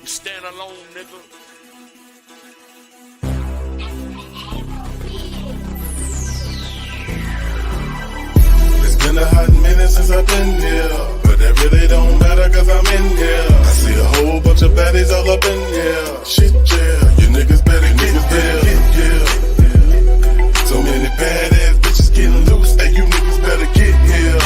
You stand alone, nigga. It's been a hot minute since I've been here, but that really don't matter cause I'm in here. I see a whole bunch of baddies all up in here. Shit, yeah, you niggas better get here. So many badass bitches getting loose, hey, you niggas better get here.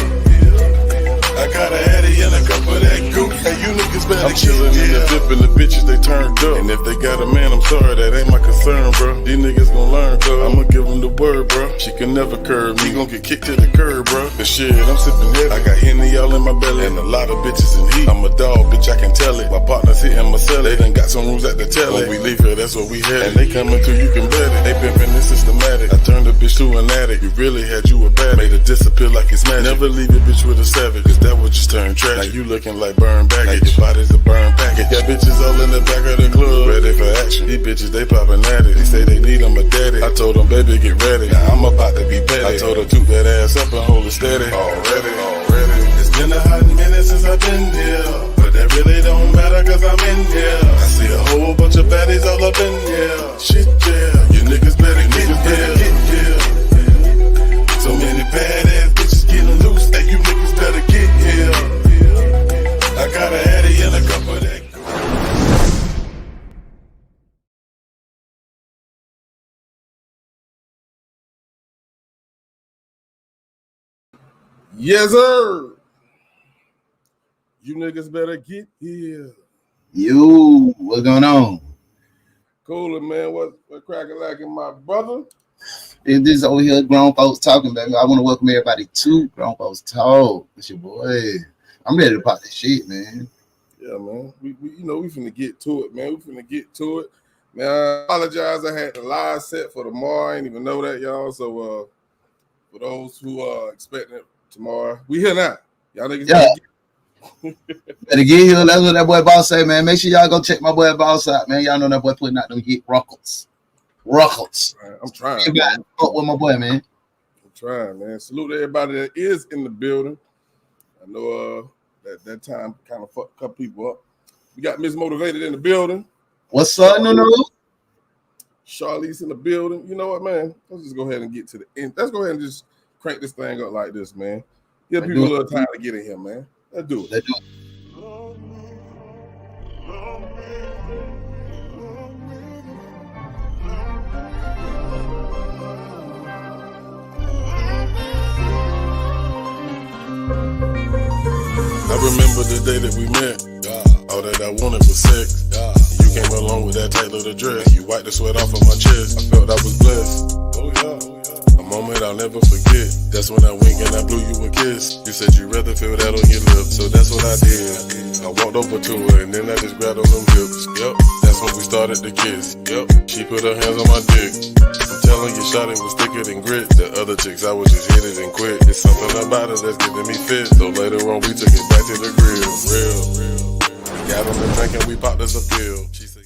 I got a Addy and a cup of that goop, hey, you niggas better get here. I'm chillin' in the dip and the bitches, they turned up. And if they got a man, I'm sorry, that ain't my concern, bro. These niggas gon' learn, cuz I'ma give them the word, bro. She can never curb me, gon' get kicked to the curb, bro. But shit, I'm sippin' heavy. I got Henny all in my belly and a lot of bitches in heat. I'm a dog, bitch, I can tell it. My partners hitting my celly. They done got some rules at the telly. When we leave here, that's what we had. And they coming through, you can bet it. They pimpin' this systematic. I turned a bitch to an addict. You really had you a bad. Made her disappear like it's magic. Never leave a bitch with a savage, cause that would just turn tragic. Now you looking like burn baggage. Like your body's a burn package. Got bitches all in the back of the club, ready for action. These bitches, they poppin' at it. They say they need them a daddy. I told them, baby, get ready. Now I'm about to be petty. I told her, toot that ass up and hold it steady. Already. It's been a hot minute since I've been here, but that really don't matter cause I'm in here. I see a whole bunch of baddies all up in here. Shit, yeah, you niggas better get here. So many badass bitches getting loose, hey, you niggas better get here. I got a Addy and a cup of that. Yes, sir. You niggas better get here. Yo, what's going on? Coolin', man. What cracking like in my brother? This is over here, Grown Folks Talking, baby. I want to welcome everybody to Grown Folks Talk. It's your boy. I'm ready to pop this shit, man. Yeah, man. We finna get to it, man. Man, I apologize. I had the live set for tomorrow. I didn't even know that, y'all. So, for those who are expecting it tomorrow, we here now. Y'all niggas better get here. That's what that boy Boss say, man. Make sure y'all go check my boy Boss out, man. Y'all know that boy putting out them hit records. I'm trying. You got fuck with my boy, man. I'm trying, man. Salute to everybody that is in the building. I know that time kind of fucked a couple people up. We got Miss Motivated in the building. What's up, no? Charlize in the building. You know what, man? Let's just go ahead and get to the end. Let's go ahead and just crank this thing up like this, man. Give people a little time to get in here, man. Let's do it. I remember the day that we met. All that I wanted was sex. You came along with that tight little dress. You wiped the sweat off of my chest. I felt I was blessed. Oh yeah. A moment I'll never forget. That's when I winked and I blew you a kiss. You said you'd rather feel that on your lips, so that's what I did. I walked over to her and then I just grabbed on them hips. Yep, that's when we started to kiss. Yep, she put her hands on my dick. I'm telling you, shot it was thicker than grit. The other chicks, I was just hit it and quit. It's something about it that's giving me fit. So later on, we took it back to the grill. Real. Got on the drink and we popped us a pill. She said,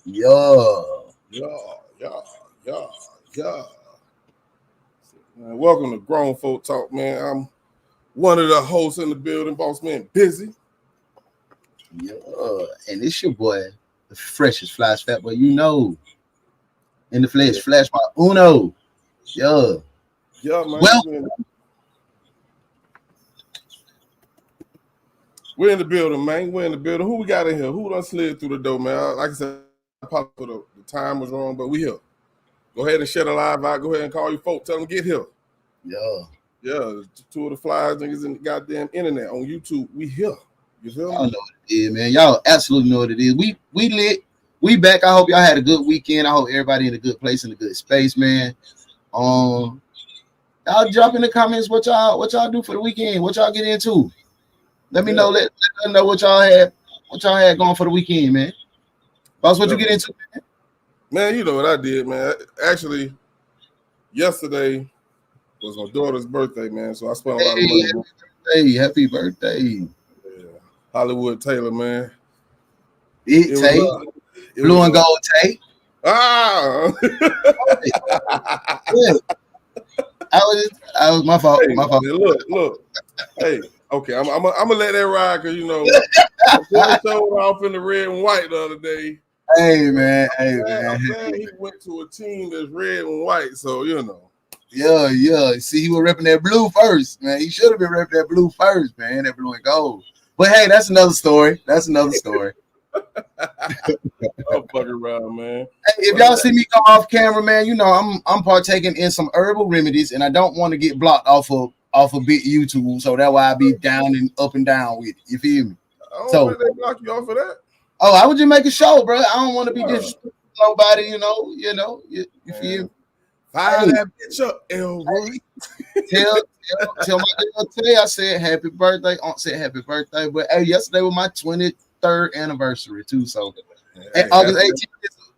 Yo. Man, welcome to Grown Folk Talk, man. I'm one of the hosts in the building, Boss Man Busy. Yo, and it's your boy, the freshest flash fat boy, you know. In the flesh, flash by Uno. Yo. Yeah, man. Well, we're in the building, man. We're in the building. Who we got in here? Who done slid through the door, man? Like I said, the time was wrong, but we here. Go ahead and share the live out. Go ahead and call your folks. Tell them get here. Yo. Yeah, two of the flyers niggas in the goddamn internet on YouTube. We here. You feel me? Y'all know what it is, man. Y'all absolutely know what it is. We lit. We back. I hope y'all had a good weekend. I hope everybody in a good place, in a good space, man. Y'all drop in the comments what y'all do for the weekend. What y'all get into. Let me know. Let us know what y'all had going for the weekend, man. Boss, what you get into, man? Man, you know what I did, man. Actually, yesterday was my daughter's birthday, man. So I spent a lot of money. Happy birthday. Yeah. Hollywood Taylor, man. Blue and gold Tay. Ah! Yeah. That was my fault. Hey, My fault. look. Hey, okay, I'm gonna let that ride because I showed off in the red and white the other day. Hey man, I'm glad he went to a team that's red and white, so Yeah. See, he was repping that blue first, man. He should have been repping that blue first, man. That blue and gold. But hey, that's another story. I'm fucking around, man. Hey, if y'all see me come off camera, man, I'm partaking in some herbal remedies, and I don't want to get blocked off of big YouTube, so that's why I be down and up and down with it. You feel me? I don't think they block you off of that. Oh, I would just make a show, bro. I don't want to be disrespecting nobody, you feel me? Fire that bitch up, Elroy. Tell my girl today I said happy birthday. Aunt said happy birthday. But hey, yesterday was my 23rd anniversary too. So August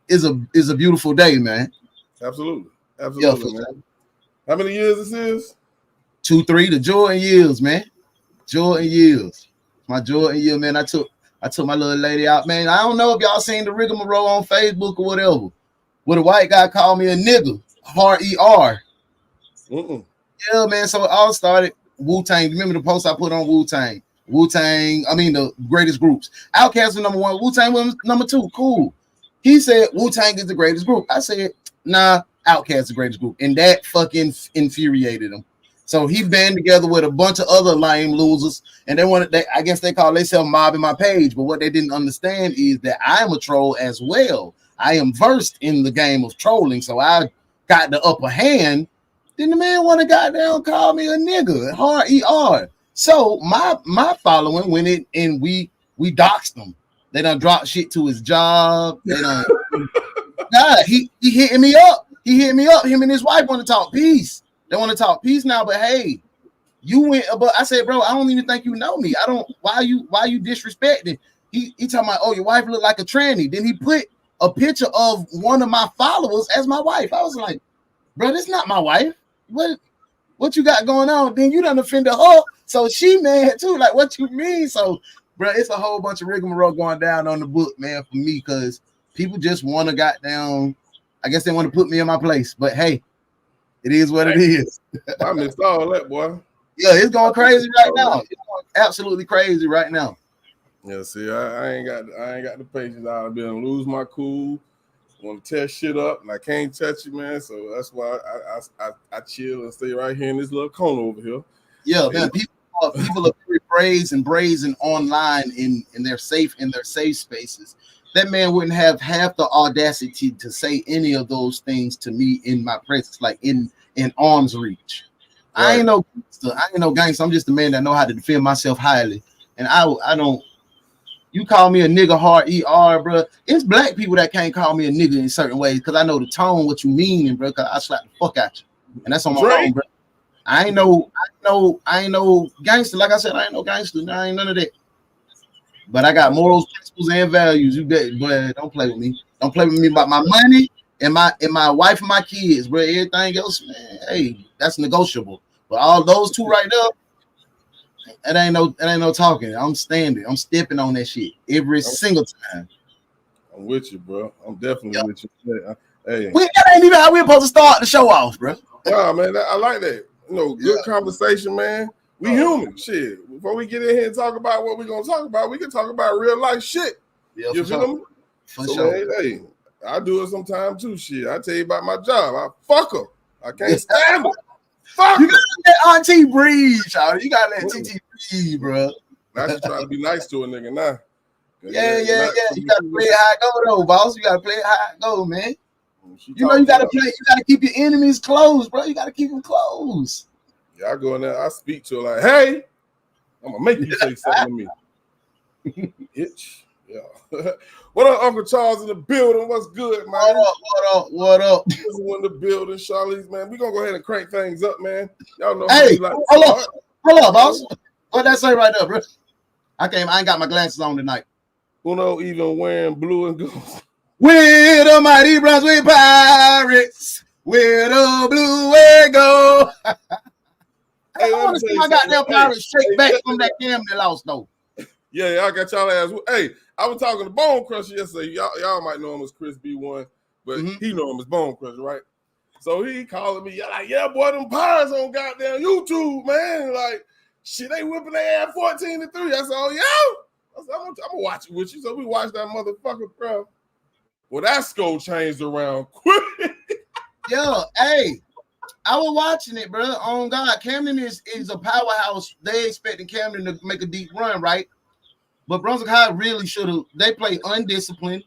18th is a beautiful day, man. Absolutely, man. How many years this is? 2-3, the Jordan years, man. Jordan years. My Jordan year, man. I took my little lady out, man. I don't know if y'all seen the rigmarole on Facebook or whatever. Where the white guy called me a nigga. R-E-R. Yeah, man. So it all started Wu-Tang. Remember the post I put on Wu-Tang? The greatest groups. Outkast was number 1. Wu-Tang was number 2. Cool. He said Wu-Tang is the greatest group. I said, nah, Outkast is the greatest group. And that fucking infuriated him. So he band together with a bunch of other lame losers, and I guess they call themselves mobbing my page. But what they didn't understand is that I'm a troll as well. I am versed in the game of trolling, so I got the upper hand. Then the man want to goddamn call me a nigga, R-E-R. So my following went in and we doxed him. They done dropped shit to his job. They done he hitting me up. Him and his wife want to talk peace. They want to talk peace now, but hey, you went. But I said, bro, I don't even think you know me. I don't. Why you disrespecting? He talking about, oh, your wife look like a tranny. Then he put a picture of one of my followers as my wife. I was like, bro, this not my wife. What you got going on? Then you done offended her, so she mad too. Like, what you mean? So, bro, it's a whole bunch of rigmarole going down on the book, man, for me, because people just want to goddamn. I guess they want to put me in my place, but hey. It is what it is. I missed all that, boy. Yeah, it's going crazy right now. It's going absolutely crazy right now. Yeah, see, I ain't got the patience out of being lose my cool, want to tear shit up, and I can't touch it, man. So that's why I chill and stay right here in this little corner over here. Yeah, man. People are very brazen online in their safe spaces. That man wouldn't have half the audacity to say any of those things to me in my presence, like in arm's reach. Right. I ain't no gangster. I'm just a man that know how to defend myself highly. And I don't. You call me a nigga hard ER, bro. It's black people that can't call me a nigga in certain ways because I know the tone, what you mean, and bro, cause I slap the fuck at you, and that's on my own, bro. I ain't no gangster. Like I said, I ain't no gangster. I ain't none of that. But I got morals, principles, and values. You bet, boy. Don't play with me. Don't play with me about my money and my wife and my kids, bro. Everything else, man, hey, that's negotiable. But all those two right there, it ain't no talking. I'm standing. I'm stepping on that shit every single time. I'm with you, bro. I'm definitely with you. Hey, that ain't even how we're supposed to start the show off, bro. Nah, man, I like that. Good conversation, man. We human, shit. Before we get in here and talk about what we're gonna talk about, we can talk about real life shit. Yeah, you feel me? For sure. Hey, I do it sometimes too. Shit, I tell you about my job. I fuck her. I can't stand her. Fuck. You gotta let Auntie breathe, child. You gotta let TT breathe, bro. I just try to be nice to a nigga now. Yeah. You gotta play it how it go, though, boss. You gotta play it how it go, man. You gotta keep your enemies close, bro. You gotta keep them close. Yeah, I go in there, I speak to her like, hey, I'm gonna make you say something to me. Itch. Yeah. What up, Uncle Charles in the building? What's good, man? What up? This is in the building, Charlize, man. We're gonna go ahead and crank things up, man. Y'all know hey, hold up, boss. What that say right there, bro? I ain't got my glasses on tonight. Uno even wearing blue and gold. We're the mighty Brunswick Pirates. We're the blue and gold. Hey, I want to see my goddamn Pirates shake back from that game they lost, though. Yeah, I got y'all ass. Hey, I was talking to Bone Crusher yesterday. Y'all might know him as Chris B1, but he know him as Bone Crusher, right? So he calling me, like, yeah, boy, them Pirates on goddamn YouTube, man. Like, shit, they whipping their ass 14-3. I said, oh, yeah. I said, I'm gonna watch it with you. So we watched that motherfucker, bro. Well, that score changed around quick. Yo, hey, I was watching it, bro. On God, Camden is a powerhouse. They expecting Camden to make a deep run, right? But Brunswick High really should have. They play undisciplined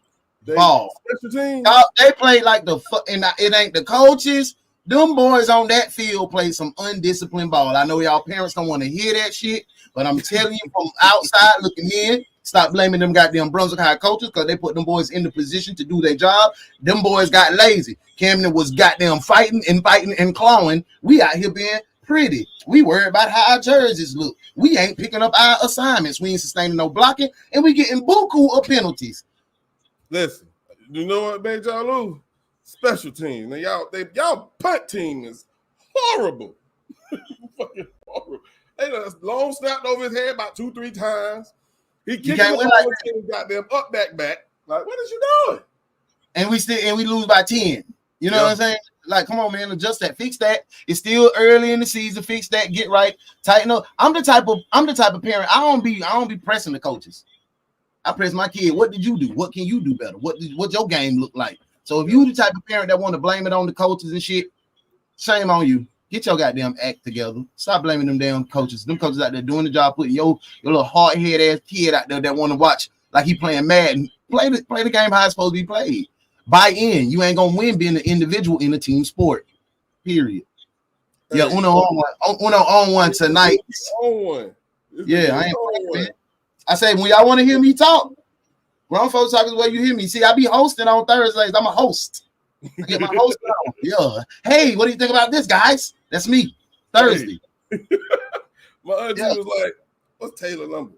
ball. They play like and it ain't the coaches. Them boys on that field play some undisciplined ball. I know y'all parents don't want to hear that shit, but I'm telling you from outside looking in, stop blaming them goddamn Brunswick High coaches because they put them boys in the position to do their job. Them boys got lazy. Camden was goddamn fighting and clawing. We out here being pretty. We worry about how our jerseys look. We ain't picking up our assignments. We ain't sustaining no blocking, and we getting buku of penalties. Listen, you know what made y'all lose? Special team. Now y'all punt team is horrible. Fucking horrible. They just long snapped over his head about 2-3 times. He kicked the ball and got them up back. Like, what is you doing? And we lose by 10. You know what I'm saying? Like, come on, man, adjust that, fix that. It's still early in the season. Fix that, get right, tighten up. I'm the type of parent. I don't be pressing the coaches. I press my kid. What did you do? What can you do better? What your game look like? So if you the type of parent that want to blame it on the coaches and shit, shame on you. Get your goddamn act together. Stop blaming them damn coaches. Them coaches out there doing the job, putting your little hard head ass kid out there that want to watch like he playing Madden. Play the game how it's supposed to be played. Buy in. You ain't gonna win being an individual in a team sport. Period. Yeah, Uno on one tonight. On one. Yeah, I ain't playing, man. I say when y'all want to hear me talk, grown folks talk is where you hear me. See, I be hosting on Thursdays. I'm a host. I get my host on. Yeah. Hey, what do you think about this, guys? That's me. Thursday. Hey. My auntie was like, what's Taylor's number?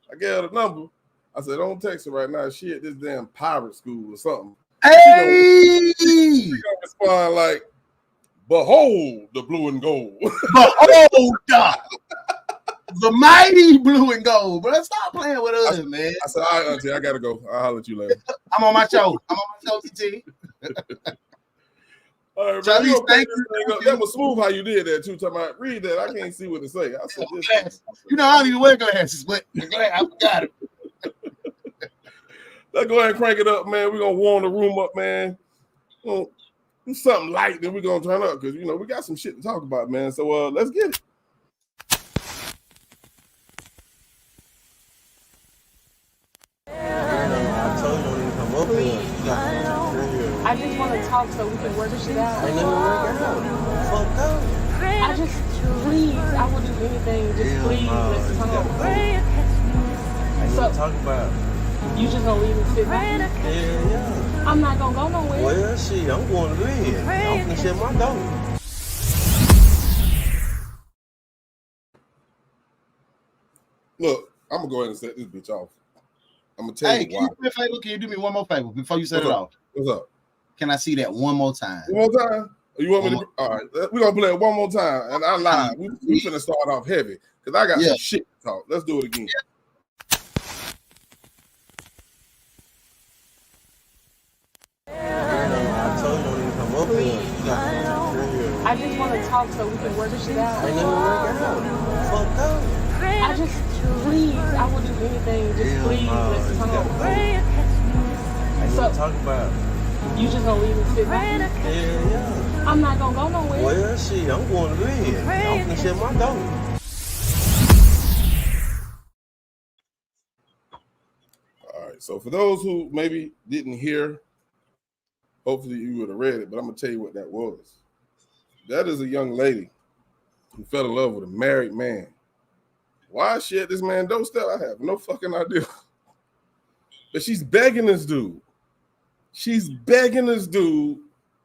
I gave her the number. I said, don't text her right now. She at this damn pirate school or something. Hey! She gonna respond like, behold the blue and gold. Behold the mighty blue and gold, bro. Stop playing with us, man. I said, all right, auntie, I gotta go. I'll holler at you later. I'm on my show. TT. All right, Charlie, thank you. That was smooth how you did that too. Talking about read that, I can't see what to say. I said this. You know, I don't even wear glasses, but I forgot it. Let's go ahead and crank it up, man. We're gonna warm the room up, man. Do something light, then we're gonna turn up because you know we got some shit to talk about, man. So let's get it. I just want to talk so we can work shit out. Ain't nothing to work out. Fuck up. I just, please, I will do anything. Just please, let's talk. Ain't nothing to talk about. You just gonna leave me sit back? Yeah. I'm not gonna go nowhere. Well, shit, I'm going to bed. I'm gonna shut my door. Look, I'm gonna go ahead and set this bitch off. I'm gonna tell you why. Can you do me one more favor before you set it off? What's up? Can I see that one more time? One more time? You want me to? All right, we're gonna play it one more time. And I lied. We finna start off heavy because I got some shit to talk. Let's do it again. I told you don't even come up here. I just want to talk so we can work shit out. Ain't nothing to work out. Fuck up. I just, please, I will do anything. Just please, let's talk. Ain't nothing to talk about. You just gonna leave me sit back? Yeah. I'm not gonna go nowhere. Well, shit, I'm going to bed. I'm gonna shut my door. All right. So for those who maybe didn't hear, hopefully you would have read it, but I'm gonna tell you what that was. That is a young lady who fell in love with a married man. Why she at this man doorstep? I have no fucking idea. But she's begging this dude. She's begging this dude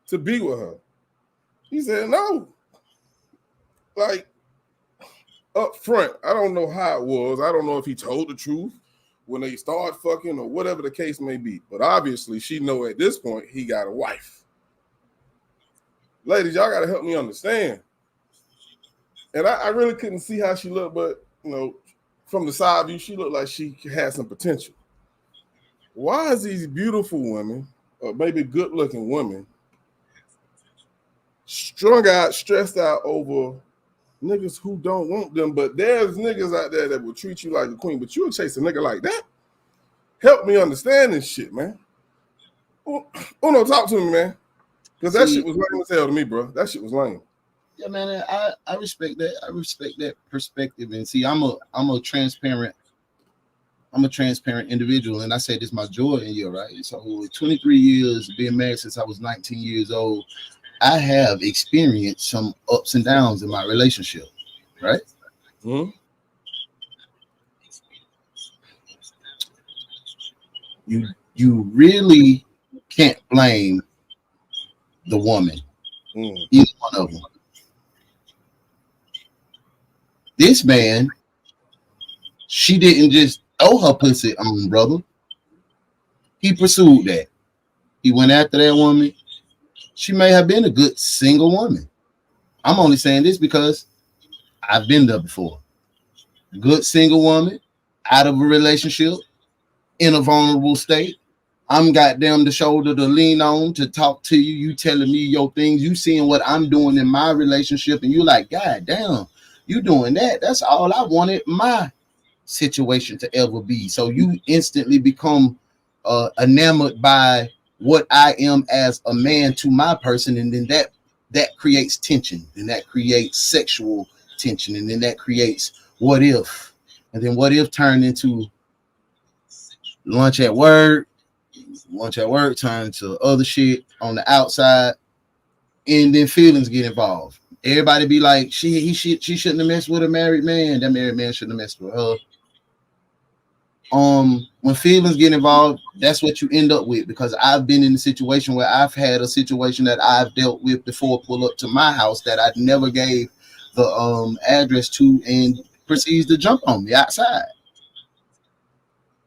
to be with her. He said no. Like, up front, I don't know how it was. I don't know if he told the truth when they start fucking or whatever the case may be. But obviously, she know at this point he got a wife. Ladies, y'all got to help me understand. And I really couldn't see how she looked, but, you know, from the side view, she looked like she had some potential. Why is these beautiful women, or maybe good-looking women, strung out, stressed out over niggas who don't want them. But there's niggas out there that will treat you like a queen, but you'll chase a nigga like that? Help me understand this shit, man. Uno, talk to me, man. Because that shit was lame as hell to me, bro. That shit was lame. Yeah, man, I respect that. I respect that perspective. And see, I'm a transparent individual, and I say this my Jordan year, right? So 23 years being married since I was 19 years old, I have experienced some ups and downs in my relationship, right? Mm-hmm. You really can't blame the woman, either one of them. This man, she didn't just throw her pussy on, brother. He pursued that. He went after that woman. She may have been a good single woman. I'm only saying this because I've been there before. Good single woman, out of a relationship, in a vulnerable state. I'm goddamn the shoulder to lean on, to talk to you. You telling me your things. You seeing what I'm doing in my relationship, and you like, God damn, you doing that. That's all I wanted my situation to ever be. So you instantly become enamored by what I am as a man to my person, and then that creates tension, and that creates sexual tension, and then that creates what if, and then what if turned into lunch at work turned to other shit on the outside, and then feelings get involved. Everybody be like, she shouldn't have messed with a married man. That married man shouldn't have messed with her. When feelings get involved, that's what you end up with, because I've been in a situation where I've had a situation that I've dealt with before pull up to my house that I never gave the address to, and proceeds to jump on me outside.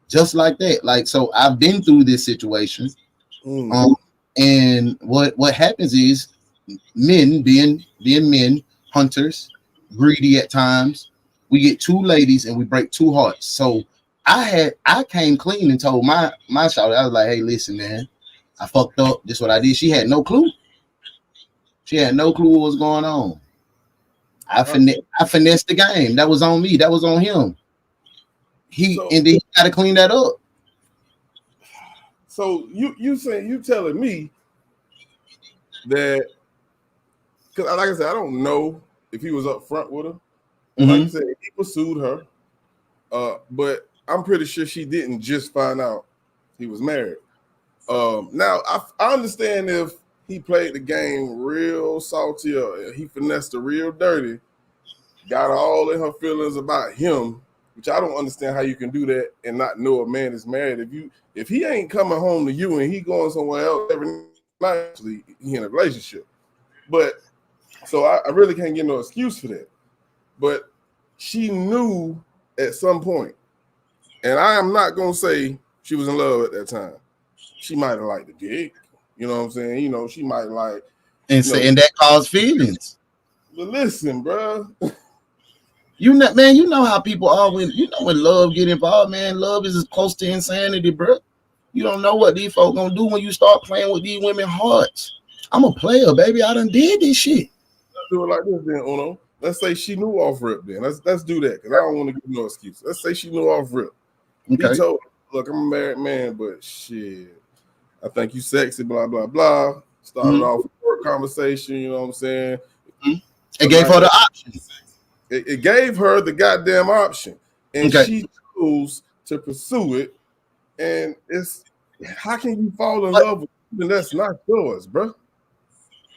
Just like that. Like, so I've been through this situation. And what happens is men being men, hunters, greedy at times, we get two ladies and we break two hearts. So I came clean and told my shawty, I was like, hey, listen, man, I fucked up. This is what I did. She had no clue. She had no clue what was going on. I finessed the game. That was on me. That was on him. And then he got to clean that up. So you telling me that, because like I said, I don't know if he was up front with her. Like you said, he pursued her, but I'm pretty sure she didn't just find out he was married. Now I understand if he played the game real salty or he finessed her real dirty, got all in her feelings about him, which I don't understand how you can do that and not know a man is married. If he ain't coming home to you and he going somewhere else every night, actually he in a relationship. But so I really can't get no excuse for that. But she knew at some point, and I am not gonna say she was in love at that time. She might have liked the dick, you know what I'm saying? You know, she might like, and that caused feelings. But listen, bro. You know how people are when love get involved, man. Love is as close to insanity, bro. You don't know what these folks gonna do when you start playing with these women's hearts. I'm a player, baby. I done did this shit. Let's do it like this then, Uno. Let's say she knew off rip then. Let's do that, because I don't want to give no excuse. Let's say she knew off rip. Okay. He told her, look, I'm a married man, but shit, I think you sexy, blah, blah, blah. Started off with a conversation, you know what I'm saying? It gave her the option. It gave her the goddamn option, and she chose to pursue it. And it's, how can you fall in love with something that's not yours, bro?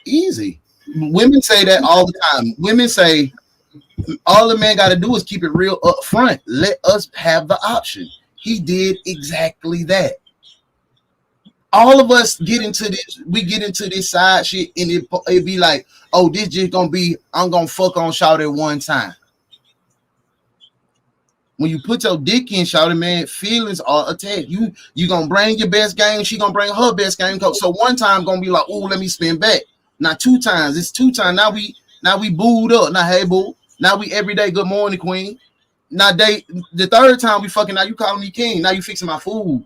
Easy. Women say that all the time. Women say all the man got to do is keep it real up front. Let us have the option. He did exactly that. All of us get into this. We get into this side shit, and it be like, oh, this just gonna be, I'm gonna fuck on shawty one time. When you put your dick in shawty, man, feelings are attached. You gonna bring your best game, she gonna bring her best game. So one time gonna be like, oh, let me spin back. Now two times, it's two times. Now we booed up. Now hey boo. Now we everyday good morning queen. Now the third time we fucking, now you calling me king. Now you fixing my food.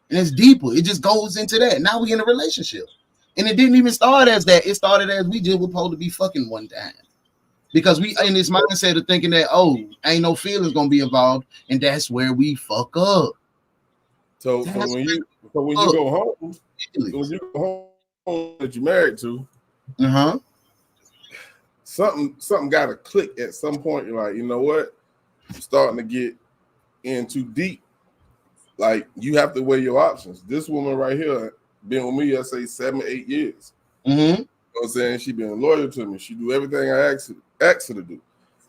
And it's deeper. It just goes into that. Now we in a relationship. And it didn't even start as that. It started as we just were supposed to be fucking one time. Because we in this mindset of thinking that, oh, ain't no feelings gonna be involved, and that's where we fuck up. So when you go home that you married to, something got to click at some point. You're like, you know what? I'm starting to get in too deep. Like, you have to weigh your options. This woman right here been with me, I say 7 or 8 years. You know what I'm saying? She been loyal to me. She do everything I ask her to do. You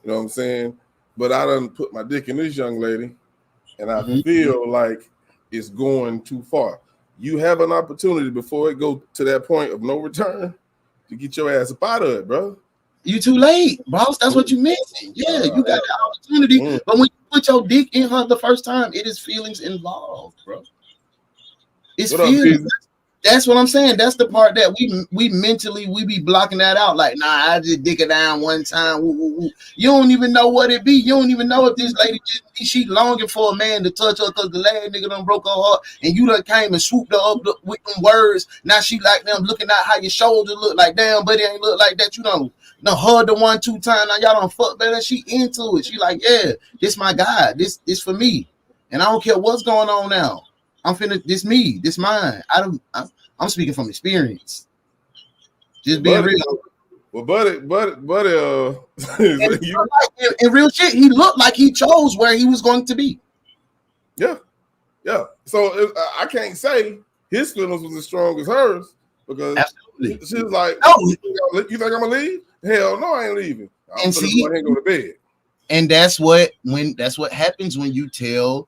know what I'm saying? But I done put my dick in this young lady, and I feel like it's going too far. You have an opportunity before it go to that point of no return to get your ass up out of it, bro. You too late, boss. That's what you missing. Yeah, you got the opportunity, but when you put your dick in her the first time, it is feelings involved, bro. It's feelings. That's what I'm saying. That's the part that we mentally be blocking that out. Like, nah, I just dick it down one time. Woo, woo, woo. You don't even know what it be. You don't even know if this lady she longing for a man to touch her because the last nigga done broke her heart, and you done came and swooped her up with them words. Now she like them looking at how your shoulders look like. Damn, buddy ain't look like that. You know, hug the 1-2 time. Now y'all done fuck better. She into it. She like, yeah, this my guy. This for me, and I don't care what's going on now. I'm finna. This me. This mine. I'm speaking from experience. Just being real. Well, buddy, in real shit, he looked like he chose where he was going to be. Yeah. So I can't say his feelings was as strong as hers because she was like, "No, you think I'm gonna leave? Hell no, I ain't leaving. I'm gonna go ahead and go to bed." And that's what happens when you tell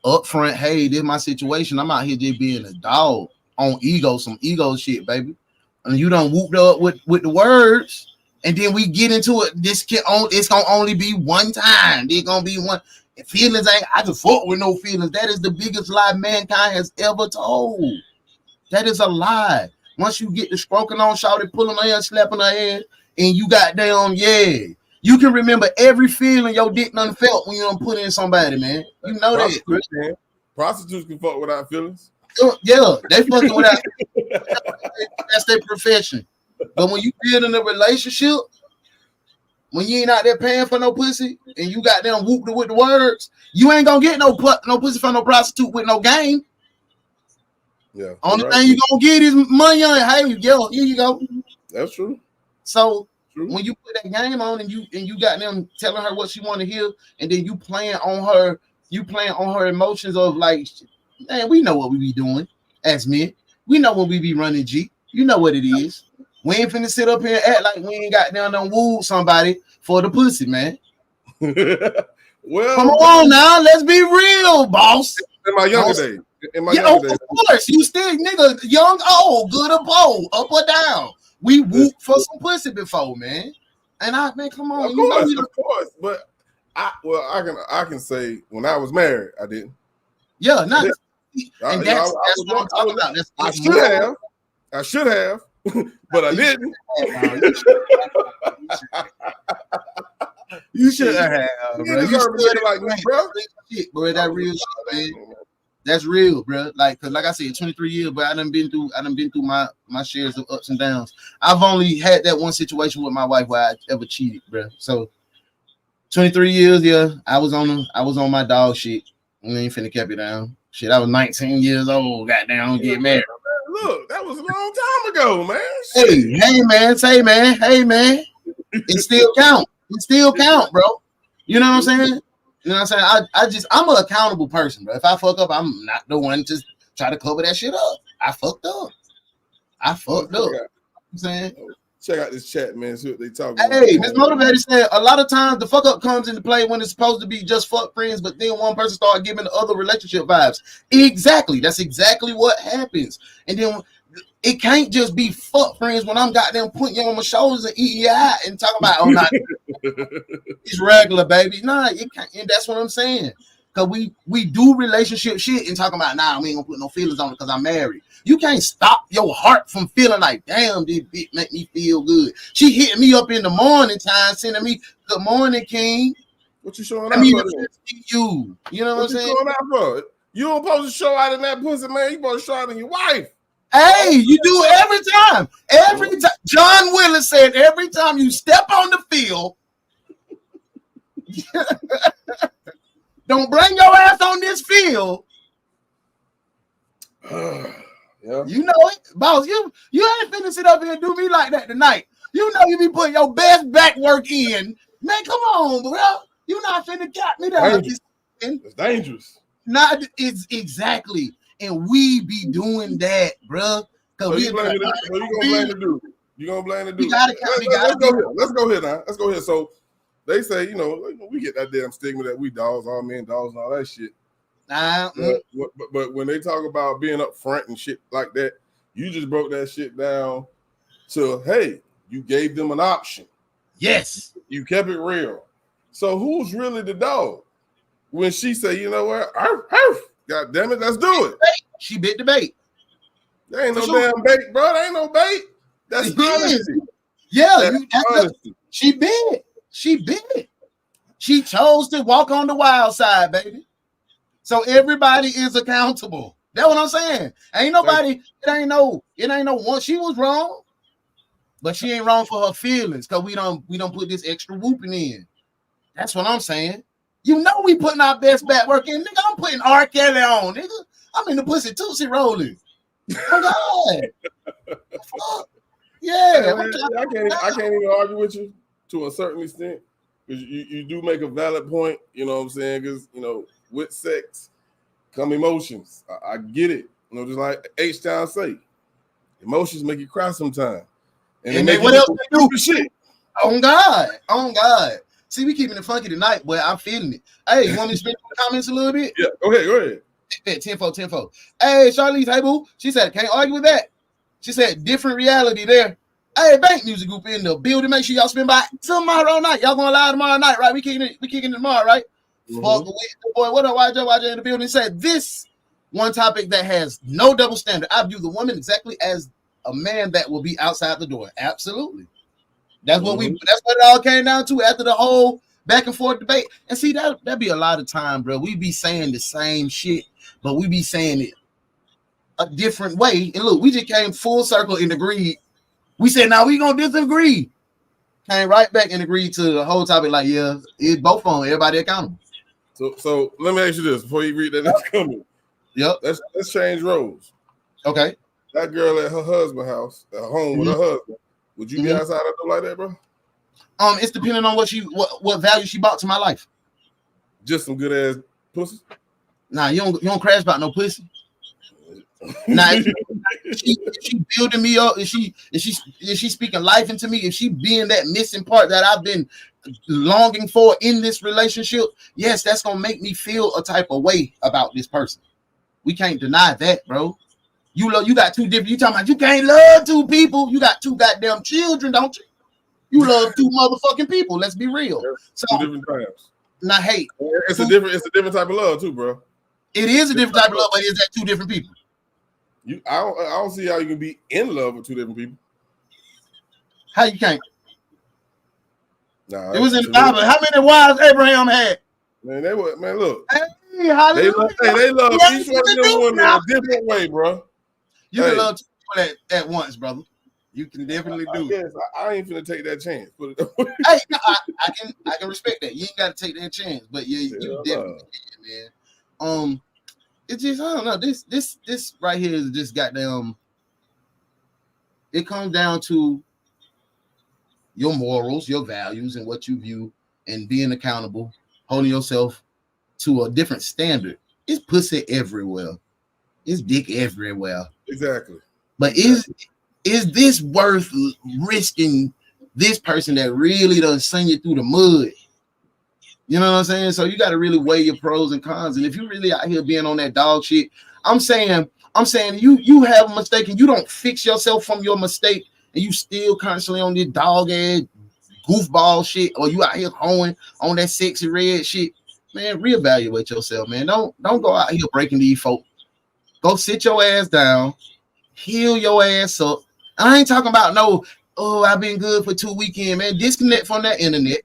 up front, "Hey, this is my situation. I'm out here just being a dog." On some ego shit, baby. And you done whooped up with the words, and then we get into it. It's gonna only be one time. There's gonna be one. Feelings ain't. I just fuck with no feelings. That is the biggest lie mankind has ever told. That is a lie. Once you get the stroking on, shouting, pulling her hair, slapping her head, and you got down, you can remember every feeling your dick done felt when you done put in somebody, man. You know that. Prostitutes can fuck without feelings. Yeah, they fucking without. That's their profession. But when you build in a relationship, when you ain't out there paying for no pussy, and you got them whooped with the words, you ain't gonna get no pussy from no prostitute with no game. Yeah. Only thing you gonna get is money on it. Hey, yo, here you go. That's true. So when you put that game on and you got them telling her what she want to hear, and then you playing on her emotions of like, man, we know what we be doing as men. We know when we be running G. You know what it is. We ain't finna sit up here and act like we ain't got down and wooed somebody for the pussy, man. Well, come on now, let's be real, boss. In my younger days. Of course, you still nigga, young, old, good or bold, up or down. We whooped for some pussy before, man. And come on, of course. But I can say when I was married, I didn't. Yeah, not. And that's what I'm talking about. I should have, but I didn't. You should have, bro. You should like me, bro. Bro, that real shit, man. That's real, bro. Like I said, 23 years, but I done been through my shares of ups and downs. I've only had that one situation with my wife where I ever cheated, bro. So 23 years, yeah, I was on my dog shit. I ain't finna kept it down. Shit, I was 19 years old, got down, get married. Look, that was a long time ago, man. Hey, man. It still count. It still count, bro. You know what I'm saying? You know what I'm saying? I'm an accountable person, bro. If I fuck up, I'm not the one to try to cover that shit up. I fucked up. You know what I'm saying? Check out this chat, man. See what they talking about. Hey, Miss Motivated said a lot of times the fuck up comes into play when it's supposed to be just fuck friends, but then one person start giving the other relationship vibes. Exactly. That's exactly what happens. And then it can't just be fuck friends when I'm goddamn putting you on my shoulders and eating your eye and talking about, oh, not it's regular, baby. Nah, it can't. And that's what I'm saying. Because we do relationship shit and talking about, nah, we ain't gonna put no feelings on it because I'm married. You can't stop your heart from feeling like, damn, this bitch make me feel good. She hitting me up in the morning time, sending me, good morning, King. What you showing out for? You know what I'm saying? Showing out for? You don't supposed to show out in that pussy, man. You supposed to show out in your wife. Hey, you do it every time. Every time. John Willis said every time you step on the field, don't bring your ass on this field. Yeah. You know it, boss. You ain't finna sit up here and do me like that tonight. You know you be putting your best back work in. Man, come on, bro. You not finna cat me down. It's dangerous. Not it's exactly. And we be doing that, bro. So you gonna blame the dude. You gonna blame the dude. Let's go here now. Let's go here. So they say, we get that damn stigma that we dogs, all men dogs and all that shit. But when they talk about being up front and shit like that, you just broke that shit down to, hey, you gave them an option. Yes. You kept it real. So who's really the dog? When she say, you know what? God damn it, let's do it. She bit the bait. There ain't no damn bait, bro. There ain't no bait. That's honesty. Yeah, she bit. She bit. She chose to walk on the wild side, baby. So everybody is accountable. That's what I'm saying. Ain't nobody, it ain't no one. She was wrong, but she ain't wrong for her feelings because we don't put this extra whooping in. That's what I'm saying. You know we putting our best back work in, nigga. I'm putting R. Kelly on, nigga. I'm in the pussy Tootsie rolling. Oh God. Yeah. I can't even argue with you to a certain extent because you do make a valid point. You know what I'm saying? Because with sex come emotions. I get it. Just like H-Town say, emotions make you cry sometimes. And they what else they do? Shit. On God. See, we keeping it funky tonight, but I'm feeling it. Hey, you want me to spin the comments a little bit? Yeah, go ahead. 10-4. Hey, Charlize, hey, boo. She said, can't argue with that. She said, different reality there. Hey, Bank Music Group in the building. Make sure y'all spin by tomorrow night. Y'all going live tomorrow night, right? We kicking it tomorrow, right? Mm-hmm. Boy, what up, YJ in the building? Said this one topic that has no double standard. I view the woman exactly as a man that will be outside the door. Absolutely. That's what that's what it all came down to after the whole back and forth debate. And see, that'd be a lot of time, bro. We be saying the same shit, but we be saying it a different way. And look, we just came full circle and agreed. We said, now we gonna disagree. Came right back and agreed to the whole topic. Like, yeah, it's both on everybody accountable. So let me ask you this before you read that next comment. Yep. Let's change roles. Okay. That girl at her husband's house, at home with her husband. Would you be outside the door like that, bro? It's depending on what value she brought to my life. Just some good ass pussy. Nah, you don't crash about no pussy. Nah, if she building me up, if she speaking life into me, if she being that missing part that I've been longing for in this relationship, yes, that's gonna make me feel a type of way about this person. We can't deny that, bro. You got two different. You talking about you can't love two people? You got two goddamn children, don't you? You love two motherfucking people. Let's be real. So two different times. Now, hey, it's a different type of love too, bro. It is a different type of love, but is that two different people? I don't see how you can be in love with two different people. How you can't? Nah, it was in the Bible. How many wives Abraham had? Man, look. Hey, they love each one of them women in a different way, bro. You can love two people at once, brother. You can definitely do it. I ain't finna take that chance. Hey, no, I can respect that. You ain't got to take that chance, but you definitely can, man. It's just I don't know. This right here is just goddamn. It comes down to your morals, your values, and what you view, and being accountable, holding yourself to a different standard. It's pussy everywhere. It's dick everywhere. Exactly. But is this worth risking this person that really done send you through the mud? You know what I'm saying? So you got to really weigh your pros and cons. And if you really out here being on that dog shit, I'm saying you have a mistake and you don't fix yourself from your mistake and you still constantly on this dog ass goofball shit, or you out here hoeing on that sexy red shit, man, reevaluate yourself, man. Don't go out here breaking these folk. Go sit your ass down, heal your ass up. I ain't talking about I've been good for 2 weekends, man. Disconnect from that internet.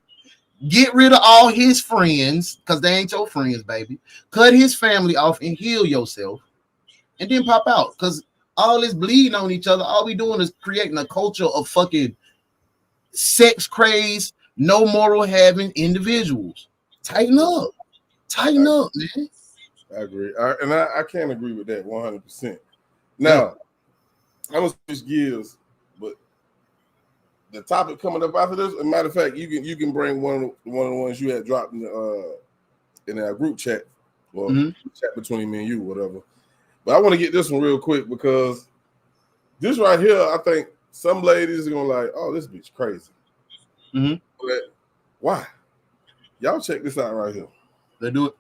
Get rid of all his friends, because they ain't your friends, baby. Cut his family off and heal yourself. And then pop out. Because all this bleeding on each other. All we doing is creating a culture of fucking sex crazed, no moral having individuals. Tighten up, man. I agree, I can't agree with that 100%. Now, I'm gonna switch gears, but the topic coming up after this, as a matter of fact, you can bring one of the ones you had dropped in our group chat, or chat between me and you, whatever. But I want to get this one real quick because this right here, I think some ladies are gonna like, oh, this bitch crazy. But why? Y'all check this out right here. They do it.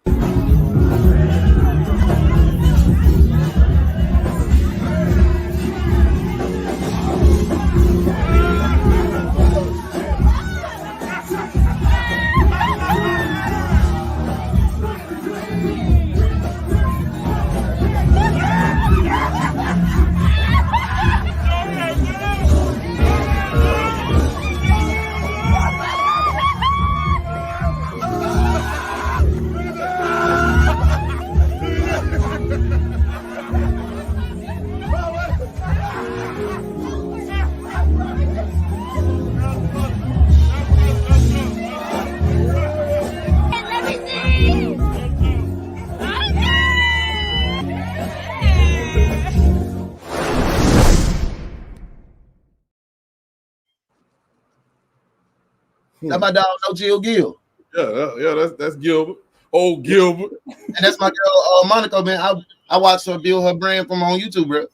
That's my dog, No Chill Gil. Yeah, that's Gilbert. Old Gilbert. And that's my girl, Monica, man. I watched her build her brand from on YouTube, bro.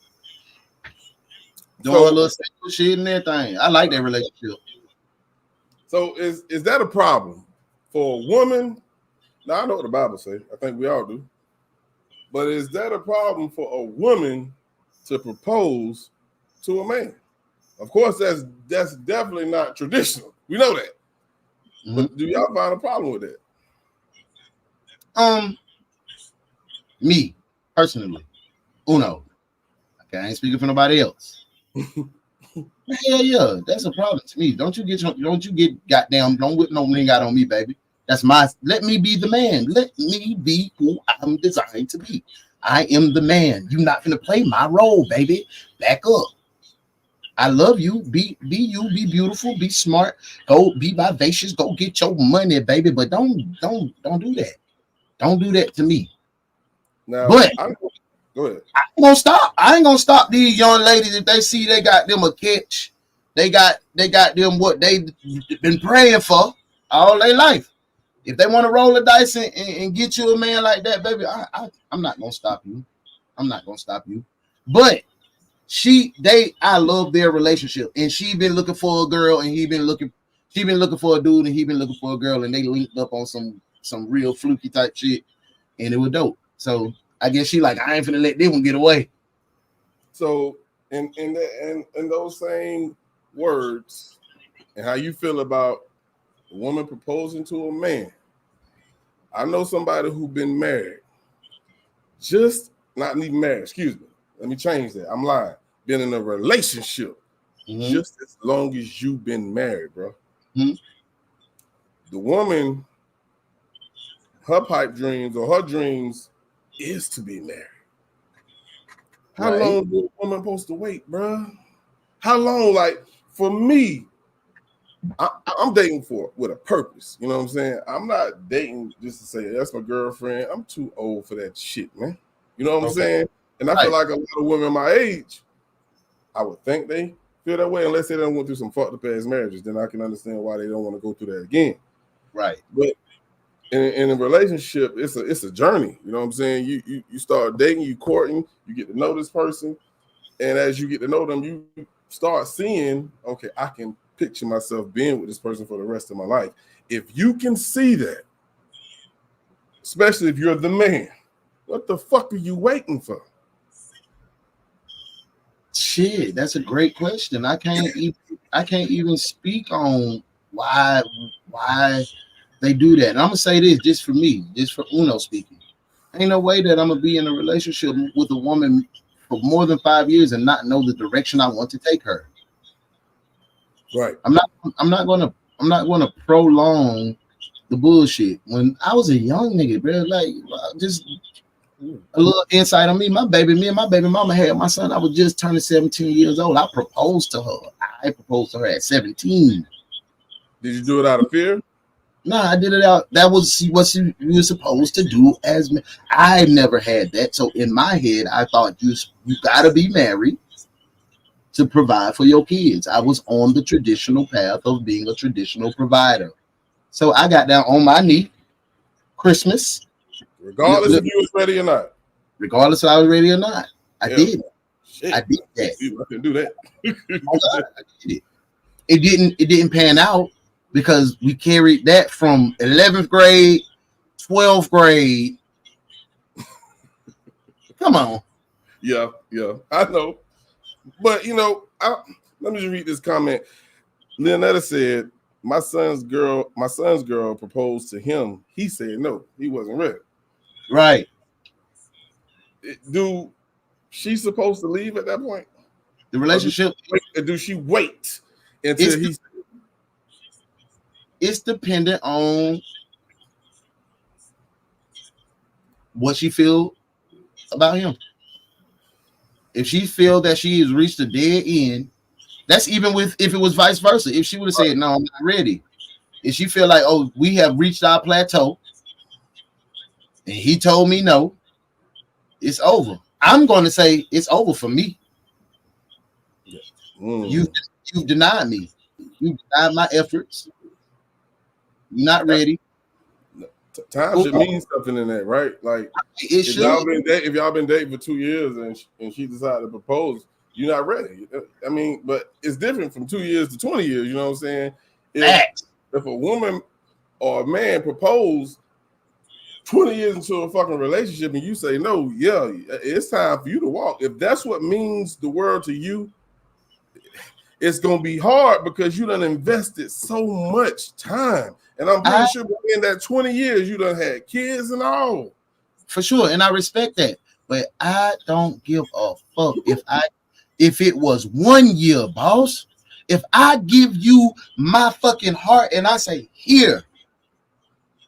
Doing her little sexual shit and everything. I like that relationship. So is that a problem for a woman? Now, I know what the Bible says. I think we all do. But is that a problem for a woman to propose to a man? Of course, that's definitely not traditional. We know that. But do y'all find a problem with that? Me personally, Uno. Okay, I ain't speaking for nobody else. Yeah, that's a problem to me. Don't you get goddamn, don't whip no ring out on me, baby. That's let me be the man. Let me be who I'm designed to be. I am the man. You're not gonna play my role, baby. Back up. I love you. Be you. Be beautiful. Be smart. Go be vivacious. Go get your money, baby. But don't do that. Don't do that to me. Now, but go ahead. I ain't gonna stop these young ladies if they see they got them a catch. They got them what they been praying for all their life. If they want to roll the dice and get you a man like that, baby, I'm not gonna stop you. I'm not gonna stop you. But I love their relationship, and she been looking for a girl, and she been looking for a dude, and he been looking for a girl, and they linked up on some real fluky type shit, and it was dope. So I guess she like, I ain't finna let this one get away. So in those same words, and how you feel about a woman proposing to a man, I know somebody who been married, not even married, excuse me. Let me change that. I'm lying. Been in a relationship just as long as you've been married, bro. The woman, her pipe dreams or her dreams is to be married. How long is a woman supposed to wait, bro? How long? Like, for me, I'm dating with a purpose. You know what I'm saying? I'm not dating just to say that's my girlfriend. I'm too old for that shit, man. You know what I'm saying? And I feel like a lot of women my age, I would think they feel that way unless they done went through some fucked up ass marriages. Then I can understand why they don't want to go through that again. Right. But in a relationship, it's a journey. You know what I'm saying? You start dating, you courting, you get to know this person, and as you get to know them, you start seeing, okay, I can picture myself being with this person for the rest of my life. If you can see that, especially if you're the man, what the fuck are you waiting for? Shit, that's a great question. I can't even speak on why they do that. And I'm gonna say this just for me, just for Uno speaking. Ain't no way that I'm gonna be in a relationship with a woman for more than 5 years and not know the direction I want to take her. Right. I'm not gonna prolong the bullshit. When I was a young nigga, bro, like just A little insight on me. Me and my baby mama had my son. I was just turning 17 years old. I proposed to her. I proposed to her at 17. Did you do it out of fear? No, I did it out. That was what you were supposed to do as me. I never had that. So in my head, I thought you gotta be married to provide for your kids. I was on the traditional path of being a traditional provider. So I got down on my knee, Christmas. Regardless if you was ready or not. Regardless if I was ready or not. I did. Shit. I did that. I can do that. I did it. It didn't pan out because we carried that from 11th grade, 12th grade. Come on. Yeah, I know. But let me just read this comment. Leonetta said, my son's girl proposed to him. He said no, he wasn't ready. Right. Do she's supposed to leave at that point? The relationship. Do she wait until he's? It's dependent on what she feel about him. If she feel that she has reached a dead end, that's even with if it was vice versa. If she would have said, no, I'm not ready. If she feel like, oh, we have reached our plateau, and he told me no, it's over. I'm going to say it's over for me. You've denied me. You denied my efforts. You're not ready. Time should mean something in that, right? Like if y'all been dating for 2 years and she decided to propose, you're not ready. I mean, but it's different from 2 years to 20 years. You know what I'm saying? If a woman or a man propose 20 years into a fucking relationship and you say no, yeah, it's time for you to walk. If that's what means the world to you, it's gonna be hard because you done invested so much time. And I'm pretty sure in that 20 years, you done had kids and all. For sure, and I respect that. But I don't give a fuck if it was 1 year, boss. If I give you my fucking heart and I say, here,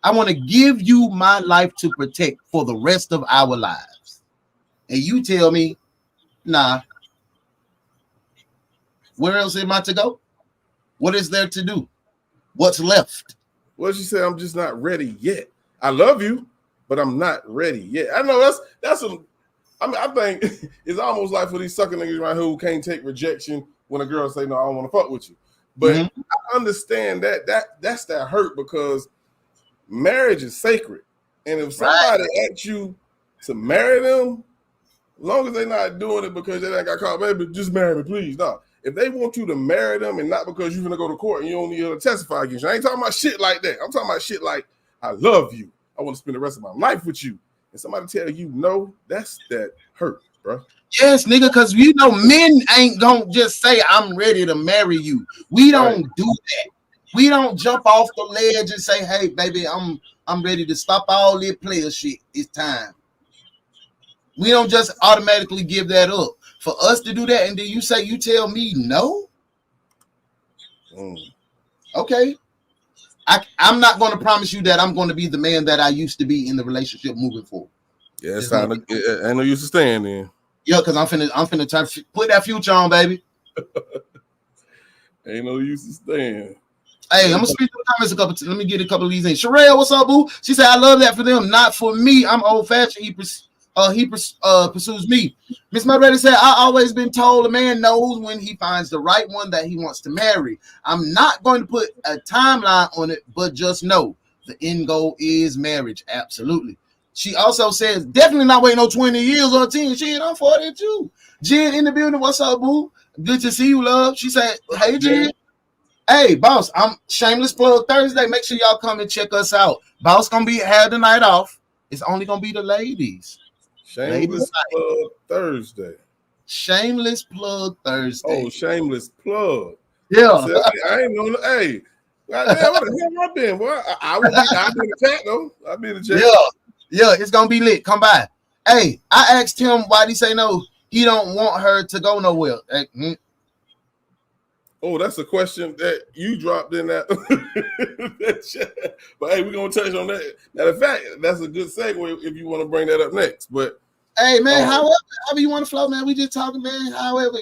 I want to give you my life to protect for the rest of our lives. And you tell me, nah, where else am I to go? What is there to do? What's left? What she said, I'm just not ready yet. I love you, but I'm not ready yet. I know that's some. I mean, I think it's almost like for these sucker niggas around here who can't take rejection when a girl say no, I don't want to fuck with you. But I understand that's that hurt because marriage is sacred, and if somebody asks you to marry them, as long as they're not doing it because they ain't got caught, baby, just marry me, please. No. If they want you to marry them and not because you're going to go to court and you don't need to testify against you, I ain't talking about shit like that. I'm talking about shit like, I love you. I want to spend the rest of my life with you. And somebody tell you no, that's that hurt, bro. Yes, nigga, because men ain't going to just say, I'm ready to marry you. We don't do that. We don't jump off the ledge and say, hey, baby, I'm ready to stop all this player shit. It's time. We don't just automatically give that up. For us to do that, and then you tell me no? Okay. I'm not going to promise you that I'm going to be the man that I used to be in the relationship moving forward. Yeah, it's time to, ain't no use to staying there. Yeah, because I'm finna try to put that future on, baby. Ain't no use to staying. Hey, I'm gonna speak to the comments let me get a couple of these in. Sherelle, what's up, boo? She said, I love that for them, not for me. I'm old-fashioned. He pursues me. Miss Murray said, I always been told a man knows when he finds the right one that he wants to marry. I'm not going to put a timeline on it, but just know the end goal is marriage. Absolutely. She also says, definitely not waiting no 20 years or 10. Shit, I'm 42. Jen in the building. What's up, boo? Good to see you, love. She said, hey, Jen. Hey, boss, I'm shameless plug Thursday. Make sure y'all come and check us out. Boss gonna have the night off. It's only gonna be the ladies. Shameless plug Thursday. Shameless plug Thursday. Oh, shameless plug. Yeah. I ain't know. Hey, goddamn, what the hell I been? Boy, I'll be in the chat though. I'll be in the chat. Yeah, it's gonna be lit. Come by. Hey, I asked him why he say no. He don't want her to go nowhere. Oh, that's a question that you dropped in that. that chat. But hey, we're gonna touch on that. Matter of fact, that's a good segue if you want to bring that up next. But hey man, however you want to flow, man. We just talking, man. However,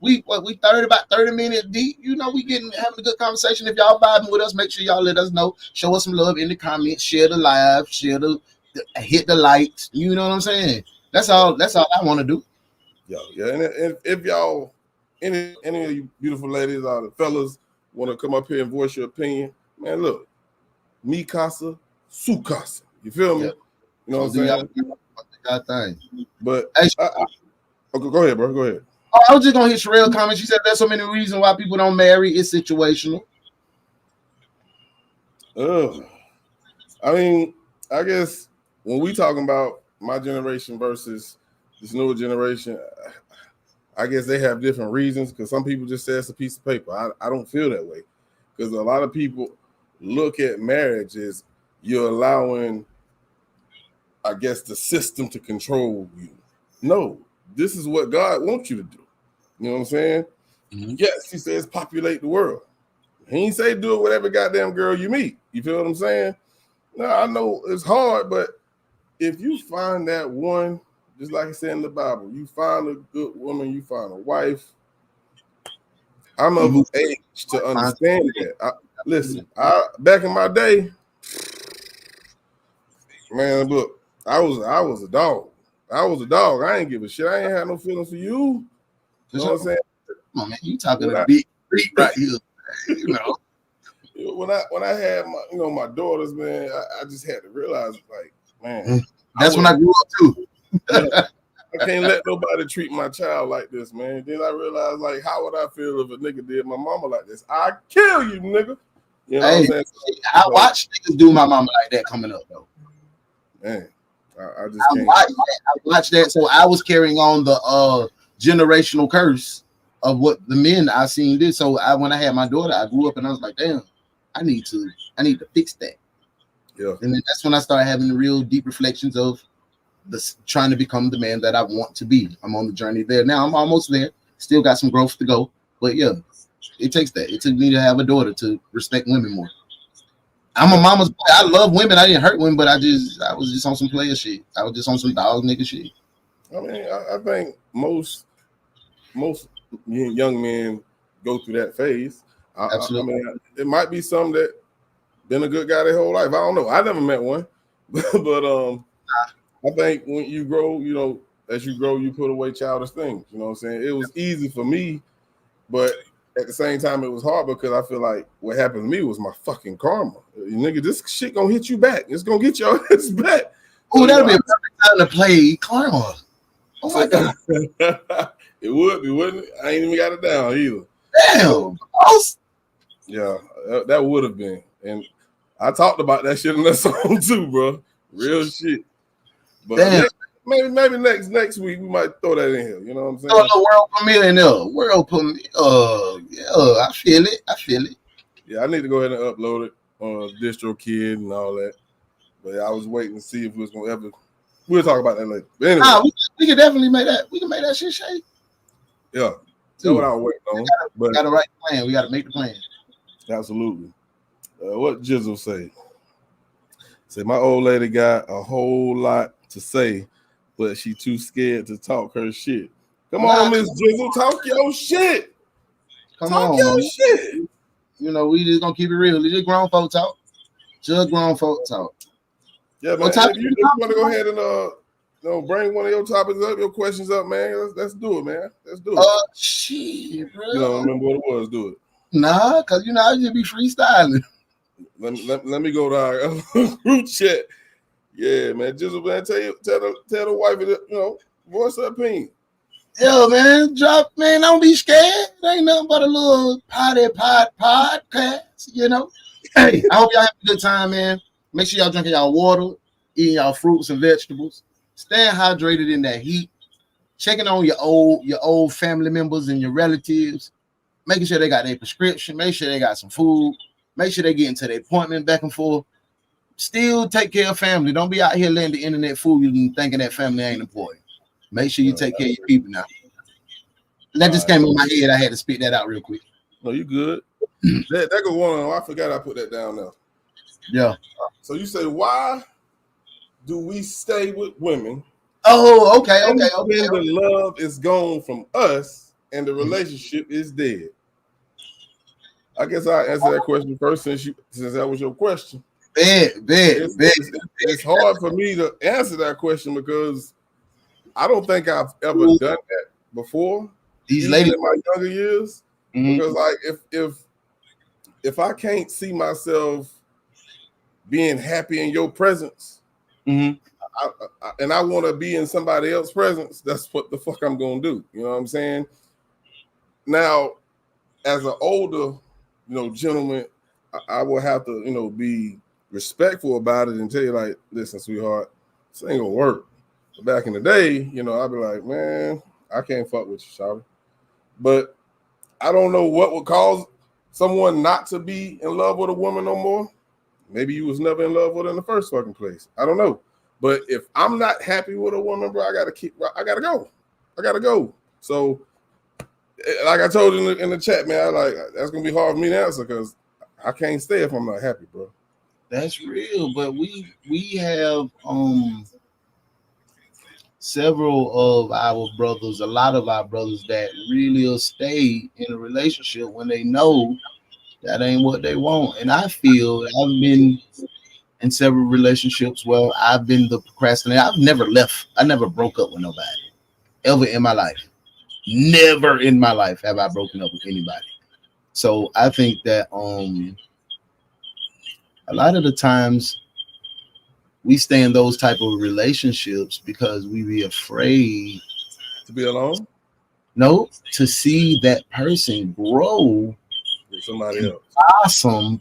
we 30 minutes deep. We having a good conversation. If y'all vibing with us, make sure y'all let us know. Show us some love in the comments. Share the live. Hit the likes. You know what I'm saying? That's all I want to do. Yeah. And if y'all, any of you beautiful ladies or the fellas want to come up here and voice your opinion, man, look, mi casa, su casa. You feel me? Yeah. You know what I'm saying? Thing. But hey, okay, go ahead, bro. Go ahead. I was just gonna hit Sherelle comment. She said there's so many reasons why people don't marry. It's situational. I mean, I guess when we talking about my generation versus this newer generation, I guess they have different reasons, because some people just say it's a piece of paper. I don't feel that way, because a lot of people look at marriage as you're allowing, I guess, the system to control you. No, this is what God wants you to do. You know what I'm saying? Mm-hmm. Yes, he says populate the world. He ain't say do it with every goddamn girl you meet. You feel what I'm saying? Now, I know it's hard, but if you find that one, just like it said in the Bible, you find a good woman, you find a wife. I'm of age to understand that. Listen, back in my day, man, look, I was a dog. I was a dog. I ain't give a shit. I ain't had no feelings for you. You know what I'm saying? Come on, man, you talking a big freak right here. When I had my daughters, man, I just had to realize, like, man, that's when I grew up too. I can't let nobody treat my child like this, man. Then I realized, like, how would I feel if a nigga did my mama like this? I kill you, nigga. You know what I'm saying? I watched niggas do my mama like that coming up, though. Man, I watched that. So I was carrying on the generational curse of what the men I seen did. So when I had my daughter, I grew up and I was like, damn, I need to fix that. Yeah. And then that's when I started having the real deep reflections of trying to become the man that I want to be. I'm on the journey there now. I'm almost there. Still got some growth to go. But yeah, it takes that. It took me to have a daughter to respect women more. I'm a mama's boy. I love women. I didn't hurt women, but I was just on some player shit. I was just on some dog nigga shit. I mean, I think most young men go through that phase. Absolutely. I mean, it might be some that been a good guy their whole life. I don't know. I never met one, but I think when you grow, as you grow, you put away childish things. You know what I'm saying? It was easy for me, but at the same time, it was hard because I feel like what happened to me was my fucking karma. Nigga, this shit gonna hit you back. It's gonna get your ass back. Oh, that'd be a perfect time to play karma. Oh my God. It would be, wouldn't it? I ain't even got it down either. Damn. Yeah, that would have been. And I talked about that shit in that song too, bro. Real shit. But maybe next week we might throw that in here. You know what I'm saying? Throw the world premiere in there. World premiere. Yeah, I feel it. Yeah, I need to go ahead and upload it on DistroKid and all that. But I was waiting to see if it was gonna ever. We'll talk about that later. But anyway, we can definitely make that. We can make that shit shake. Yeah, that's what I was waiting on. We got to write the plan. We got to make the plan. Absolutely. What Jizzle say? Say my old lady got a whole lot to say, but she too scared to talk her shit. Come on, Miss Jizzle, talk your shit. Talk your shit. We just gonna keep it real. It's just grown folk talk. Just grown folk talk. Yeah, man. If you want to go ahead and bring one of your topics up, your questions up, man. Let's do it, man. Let's do it. Shit, bro. You don't remember what it was? Do it. Nah, cause I just be freestyling. Let me go to our group chat. Yeah, man. Jizzle, man, tell the wife, voice her opinion. Yo, man, don't be scared. It ain't nothing but a little podcast, Hey, I hope y'all have a good time, man. Make sure y'all drinking y'all water, eating y'all fruits and vegetables, staying hydrated in that heat, checking on your old family members and your relatives, making sure they got their prescription, make sure they got some food, make sure they get into their appointment back and forth. Still take care of family. Don't be out here letting the internet fool you and thinking that family ain't important. Make sure you take care of your people now. That just came in my head. I had to spit that out real quick. No, you good. that go on. I forgot I put that down now. Yeah. So you say, why do we stay with women? Oh, okay. When the love is gone from us and the relationship is dead. I guess I'll answer that question first since that was your question. It's hard for me to answer that question because I don't think I've ever done that before. These ladies in my younger years, because like if I can't see myself being happy in your presence, and I want to be in somebody else's presence, that's what the fuck I'm gonna do. You know what I'm saying? Now, as an older, gentleman, I will have to, be respectful about it and tell you, like, listen, sweetheart, this ain't gonna work. But back in the day, I'd be like, man, I can't fuck with you, shawty. But I don't know what would cause someone not to be in love with a woman no more. Maybe you was never in love with her in the first fucking place. I don't know. But if I'm not happy with a woman, bro, I gotta go. So, like I told you in the chat, man, that's gonna be hard for me to answer because I can't stay if I'm not happy, bro. That's real, but we have several of our brothers, a lot of our brothers that really will stay in a relationship when they know that ain't what they want. And I feel I've been in several relationships where I've been the procrastinator. I've never left. I never broke up with nobody ever in my life. Never in my life have I broken up with anybody. So I think that a lot of the times we stay in those type of relationships because we be afraid to be alone. No, to see that person grow with somebody else. Awesome.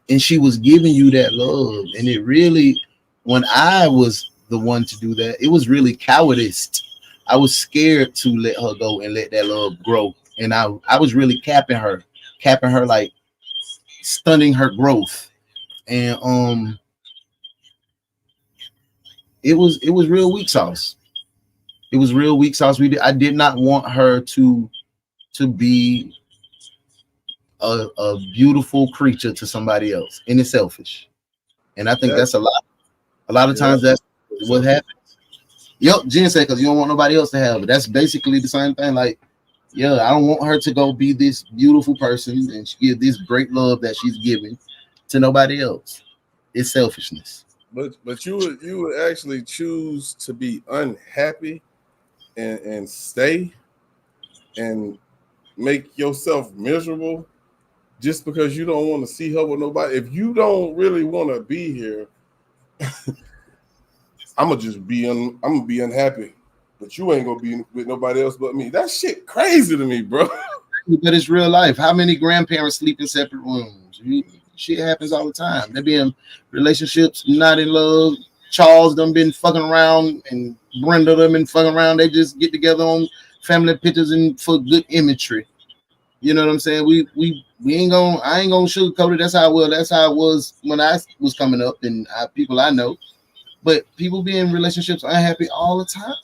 And she was giving you that love. And it really, when I was the one to do that, it was really cowardice. I was scared to let her go and let that love grow. And I was really capping her, like stunning her growth. And it was real weak sauce. It was real weak sauce. I did not want her to be a beautiful creature to somebody else, and it's selfish. And I think that's a lot of times that's what happens. Yep, Jen said because you don't want nobody else to have it. That's basically the same thing. Like, yeah, I don't want her to go be this beautiful person and she give this great love that she's giving to nobody else. It's selfishness. But you would actually choose to be unhappy and stay and make yourself miserable just because you don't want to see her with nobody. If you don't really want to be here, I'm gonna be unhappy. But you ain't gonna be with nobody else but me. That shit crazy to me, bro. But it's real life. How many grandparents sleep in separate rooms? Shit happens all the time. They be in relationships, not in love. Charles done been fucking around, and Brenda done been fucking around. They just get together on family pictures and for good imagery. You know what I'm saying? We ain't gonna. I ain't gonna sugarcoat it. That's how it was when I was coming up, and people I know. But people be in relationships unhappy all the time.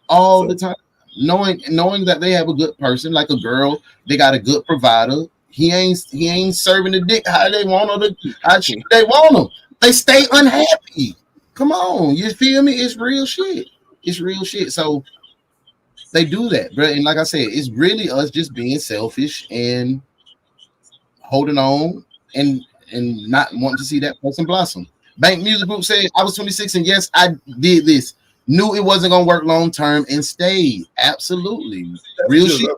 All the time. Knowing that they have a good person, like a girl, they got a good provider. He ain't serving the dick how they want them. They want them. They stay unhappy. Come on, you feel me? It's real shit. It's real shit. So they do that, bro. And like I said, it's really us just being selfish and holding on and not wanting to see that person blossom. Bank Music Group said, I was 26 and yes, I did this. Knew it wasn't gonna work long term and stayed. Absolutely. That's real shit.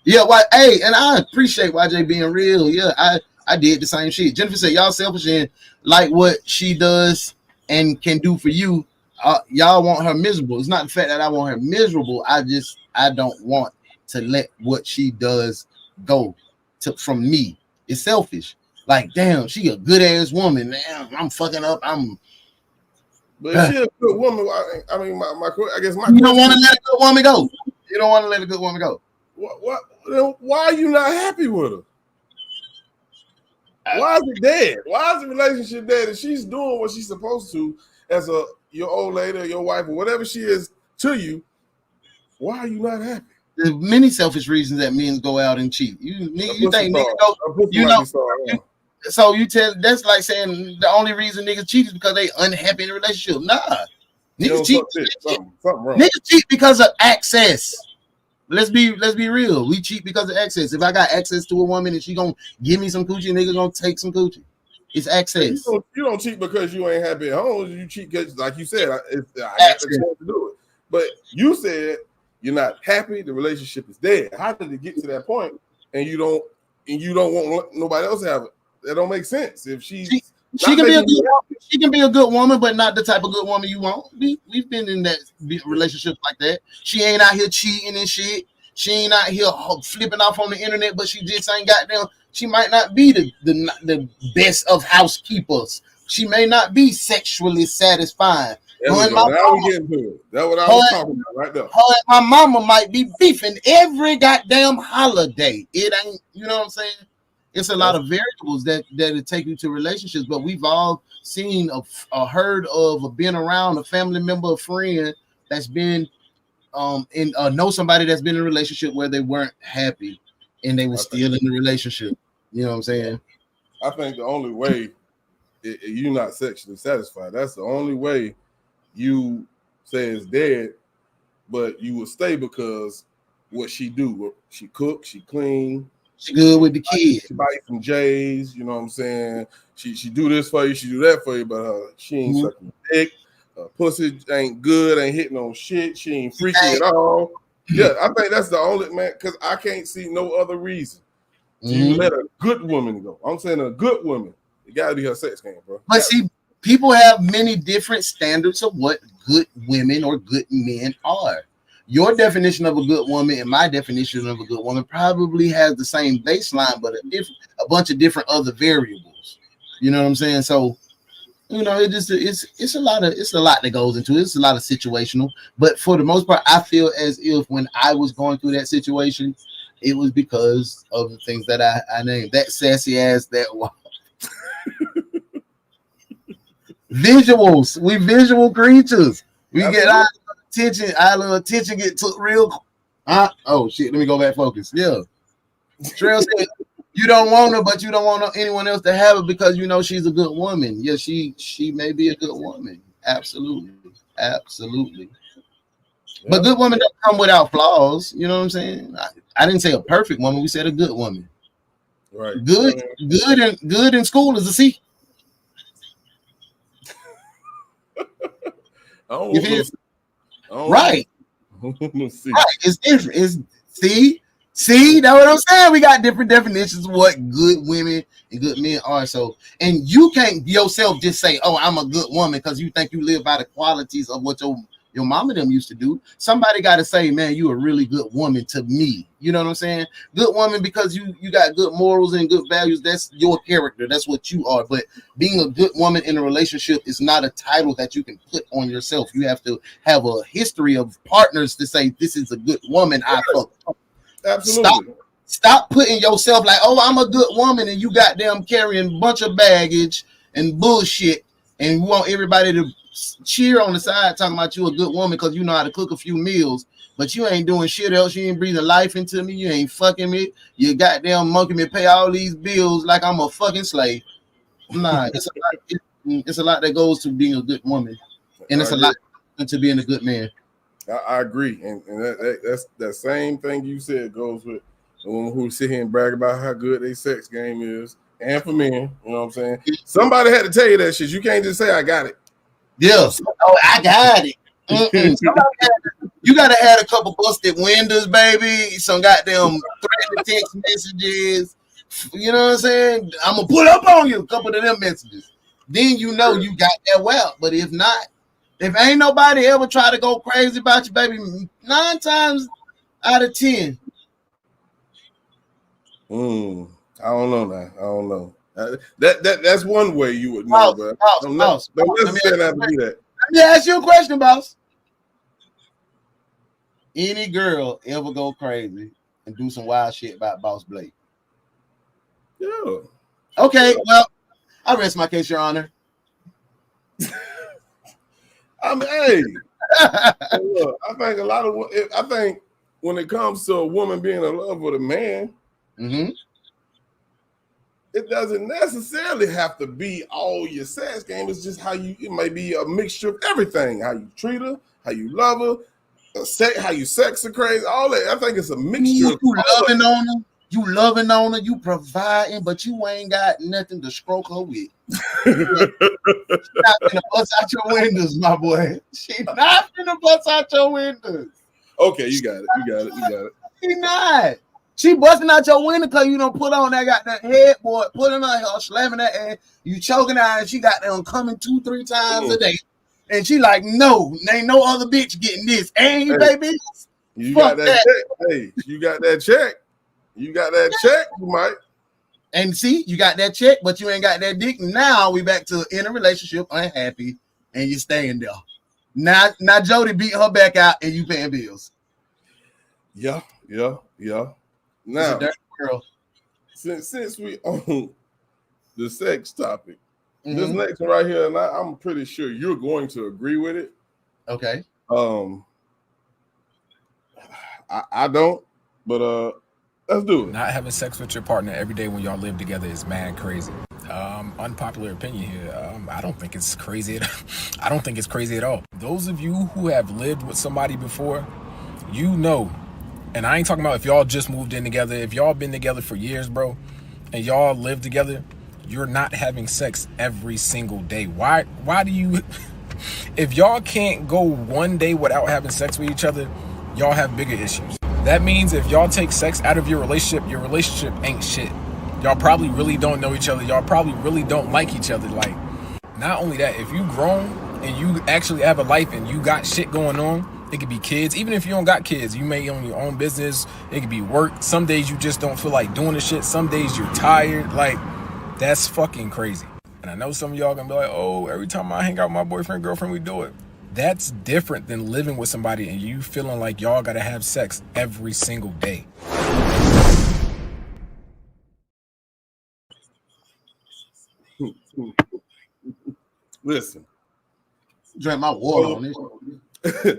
Yeah, hey, and I appreciate YJ being real. Yeah, I did the same shit. Jennifer said, y'all selfish and like what she does and can do for you. Y'all want her miserable. It's not the fact that I want her miserable. I don't want to let what she does go from me. It's selfish. Like, damn, she a good ass woman. Damn, I'm fucking up. But she a good woman. I mean, I guess my you don't want to let a good woman go. You don't want to let a good woman go. What? Why are you not happy with her? Why is it dead? Why is the relationship dead? If she's doing what she's supposed to as your old lady or your wife or whatever she is to you, why are you not happy? There's many selfish reasons that men go out and cheat. You think niggas go, you know? So you tell that's like saying the only reason niggas cheat is because they unhappy in a relationship. Nah, niggas cheat. Something wrong. Niggas cheat because of access. Let's be real. We cheat because of access. If I got access to a woman and she gonna give me some coochie, nigga gonna take some coochie. It's access. You don't cheat because you ain't happy at home. You cheat because, like you said, I got the chance to do it. But you said you're not happy. The relationship is dead. How did it get to that point? And you don't want nobody else to have it. That don't make sense. If she can be a good woman, but not the type of good woman you want. We've been in that relationship like that. She ain't out here cheating and shit. She ain't out here flipping off on the internet, but she just ain't got them. She might not be the best of housekeepers. She may not be sexually satisfying. Now we getting to it. That's what I was talking about right there. Her and my mama might be beefing every goddamn holiday. It ain't, you know what I'm saying? It's a lot of variables that take you to relationships, but we've all seen or heard of or been around a family member, a friend that's been know somebody that's been in a relationship where they weren't happy and they were still in the relationship. You know what I'm saying? I think the only way you're not sexually satisfied, that's the only way you say it's dead, but you will stay because what she do. She cook, she clean. She good with the kids. She buy some J's, you know what I'm saying? She do this for you, she do that for you, but she ain't sucking dick. Pussy ain't good, ain't hitting on shit. She ain't freaky at all. Yeah, I think that's the only, man, because I can't see no other reason to let a good woman go. I'm saying a good woman. It got to be her sex game, bro. But see, people have many different standards of what good women or good men are. Your definition of a good woman and my definition of a good woman probably has the same baseline, but a bunch of different other variables. You know what I'm saying? So, you know, it's a lot that goes into it. It's a lot of situational, but for the most part, I feel as if when I was going through that situation, it was because of the things that I named. That sassy ass, that visuals. We visual creatures. We get our attention get took real. Oh shit! Let me go back focus. Yeah, Trail said you don't want her, but you don't want anyone else to have her because you know she's a good woman. Yeah, she may be a good woman. Absolutely. But good women don't come without flaws. You know what I'm saying? I didn't say a perfect woman. We said a good woman. Right. Good in school is a C. Right. It's different. It's see, that's what I'm saying. We got different definitions of what good women and good men are. So, and you can't yourself just say, "Oh, I'm a good woman," because you think you live by the qualities of what your mama them used to do. Somebody got to say, "Man, you a really good woman to me." You know what I'm saying? Good woman because you got good morals and good values. That's your character. That's what you are. But being a good woman in a relationship is not a title that you can put on yourself. You have to have a history of partners to say, "This is a good woman." I fuck. Absolutely. Stop putting yourself like, "Oh, I'm a good woman," and you got them carrying a bunch of baggage and bullshit, and you want everybody to cheer on the side talking about you a good woman because you know how to cook a few meals, but you ain't doing shit else. You ain't breathing life into me. You ain't fucking me. You goddamn monkey me pay all these bills like I'm a fucking slave. Nah, it's a lot that goes to being a good woman, and it's a lot to being a good man. I agree, and that's that same thing you said goes with the women who sit here and brag about how good their sex game is, and for men, you know what I'm saying? Somebody had to tell you that shit. You can't just say I got it. Yeah. Oh, I got it. You gotta have a couple busted windows, baby. Some goddamn threatening text messages. You know what I'm saying? I'm gonna pull up on you. A couple of them messages. Then you know you got that well. But if not, if ain't nobody ever try to go crazy about you, baby, 9 times out of 10. I don't know now. I don't know. That's one way you would know, but don't necessarily have to do that. Let me ask you a question, boss. Any girl ever go crazy and do some wild shit about Boss Blake? Yeah. Okay, well, I rest my case, Your Honor. I mean, hey, look, I think when it comes to a woman being in love with a man, it doesn't necessarily have to be all your sex game. It's just how you. It may be a mixture of everything: how you treat her, how you love her, how you sex her crazy, all that. I think it's a mixture. You loving on her. You loving on her, you providing, but you ain't got nothing to stroke her with. She's not gonna bust out your windows, my boy. She's not gonna bust out your windows. Okay, you got it. She not. She busting out your window because you don't put on that goddamn headboard, putting her hair, slamming that ass, you choking her, and she got them coming 2-3 times a day. And she like, no, ain't no other bitch getting this. Ain't baby. You got that check. Hey, you got that check. You got that check, you might. And see, you got that check, but you ain't got that dick. Now we back to in a relationship, unhappy, and you staying there. Now Jody beat her back out, and you paying bills. Yeah. Now, girl. Since we on the sex topic, this next one right here, and I'm pretty sure you're going to agree with it. Okay. I don't, but let's do it. Not having sex with your partner every day when y'all live together is mad crazy. Unpopular opinion here. I don't think it's crazy. I don't think it's crazy at all. Those of you who have lived with somebody before, you know, and I ain't talking about if y'all just moved in together. If y'all been together for years, bro, and y'all live together, you're not having sex every single day. Why do you? If y'all can't go one day without having sex with each other, y'all have bigger issues. That means if y'all take sex out of your relationship ain't shit. Y'all probably really don't know each other. Y'all probably really don't like each other. Like, not only that, if you grown and you actually have a life and you got shit going on, it could be kids. Even if you don't got kids, you may own your own business. It could be work. Some days you just don't feel like doing the shit. Some days you're tired. Like, that's fucking crazy. And I know some of y'all gonna be like, oh, every time I hang out with my boyfriend, girlfriend, we do it. That's different than living with somebody and you feeling like y'all gotta have sex every single day. Listen, drink my water on this.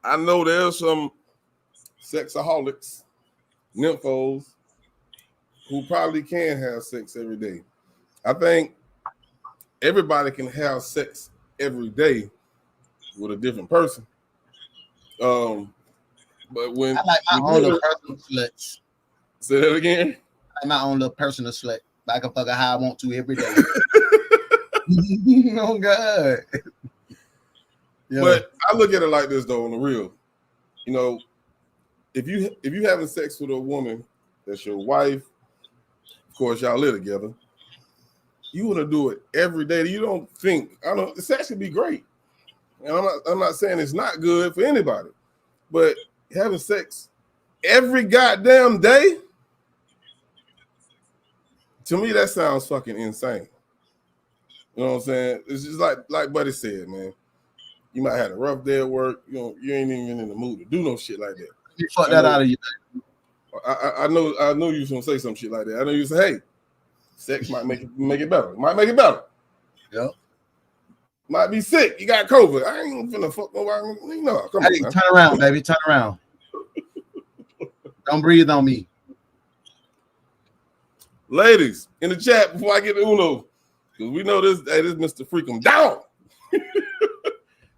I know there's some sexaholics, nymphos, who probably can have sex every day. I think everybody can have sex every day with a different person. But when I like my own little personal sluts. Say that again. I like my own little personal slut. I can fuck her how I want to every day. Oh God. Yeah. But I look at it like this though, on the real. You know, if you having sex with a woman that's your wife, of course y'all live together, you want to do it every day. You don't think, sex can be great. And I'm not saying it's not good for anybody, but having sex every goddamn day, to me, that sounds fucking insane. You know what I'm saying? It's just like Buddy said, man. You might have a rough day at work. You know, you ain't even in the mood to do no shit like that. You fuck that out of you. I know you was gonna say some shit like that. I know you say, hey, sex might make it better. Might make it better. Yeah. Might be sick. You got COVID. I ain't finna fuck nobody. You know, come on. Turn around, baby. Turn around. Don't breathe on me. Ladies, in the chat before I get to Uno, because we know this. Hey, this Mr. Freak 'em down.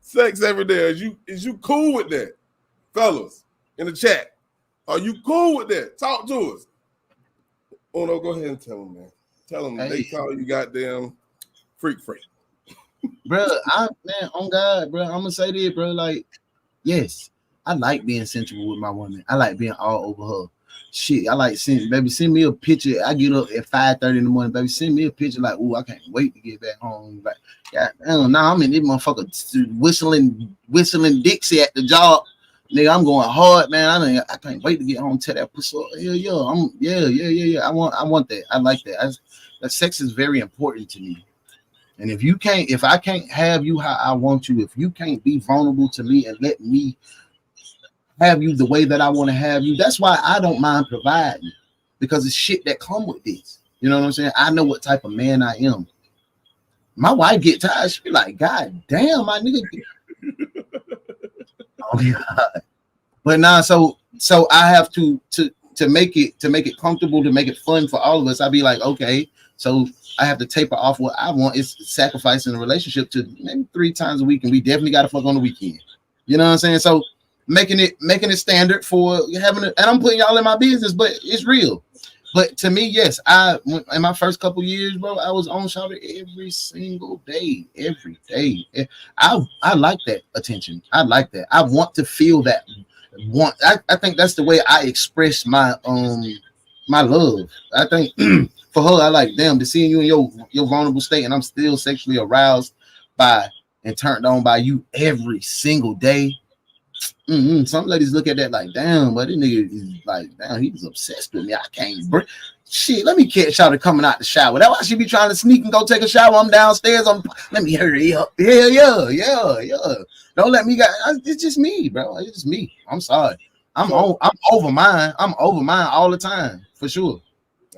Sex every day. Is you cool with that, fellas? In the chat, are you cool with that? Talk to us. Uno, go ahead and tell them, man. Tell them they call you goddamn freak. Bro, on God, bro, I'm gonna say this, bro. Like, yes, I like being sensual with my woman. I like being all over her. Shit, I like send me a picture. I get up at 5:30 in the morning, baby. Send me a picture like, ooh, I can't wait to get back home. Like, yeah, now I'm in this motherfucker whistling Dixie at the job. Nigga, I'm going hard, man. I can't wait to get home. Tell that pussy, yeah. I want that. I like that. That sex is very important to me. And if I can't have you how I want you, if you can't be vulnerable to me and let me have you the way that I want to have you, that's why I don't mind providing, because it's shit that come with this. You know what I'm saying? I know what type of man I am. My wife get tired. She be like, God damn, my nigga. Oh God. But now, so I have to make it comfortable, to make it fun for all of us. I'd be like, okay, so I have to taper off what I want is sacrificing the relationship to maybe 3 times a week, and we definitely got to fuck on the weekend. You know what I'm saying? So making it standard for having it, and I'm putting y'all in my business, but it's real. But to me, yes, in my first couple years, bro, I was on shoulder every single day, every day. I like that attention. I like that. I want to feel that. I think that's the way I express my my love. I think for her, I like them to seeing you in your vulnerable state, and I'm still sexually aroused by and turned on by you every single day. Some ladies look at that like, damn, but this nigga is like, damn, he was obsessed with me. I can't breathe. Shit, let me catch y'all coming out the shower. That's why she be trying to sneak and go take a shower. I'm downstairs. Let me hurry up. Yeah. Don't let me it's just me, bro. It's just me. I'm sorry. I'm over mine. I'm over mine all the time, for sure.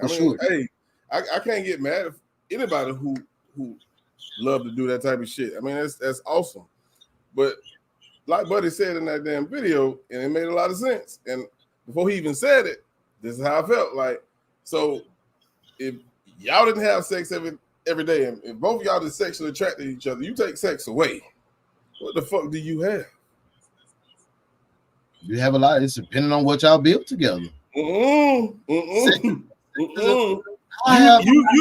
Sure. Hey, I can't get mad at anybody who love to do that type of shit. I mean, that's awesome. But like Buddy said in that damn video, and it made a lot of sense. And before he even said it, this is how I felt. Like, so if y'all didn't have sex every day, and if both of y'all just sexually attracted to each other, you take sex away. What the fuck do you have? You have a lot. It's depending on what y'all built together. You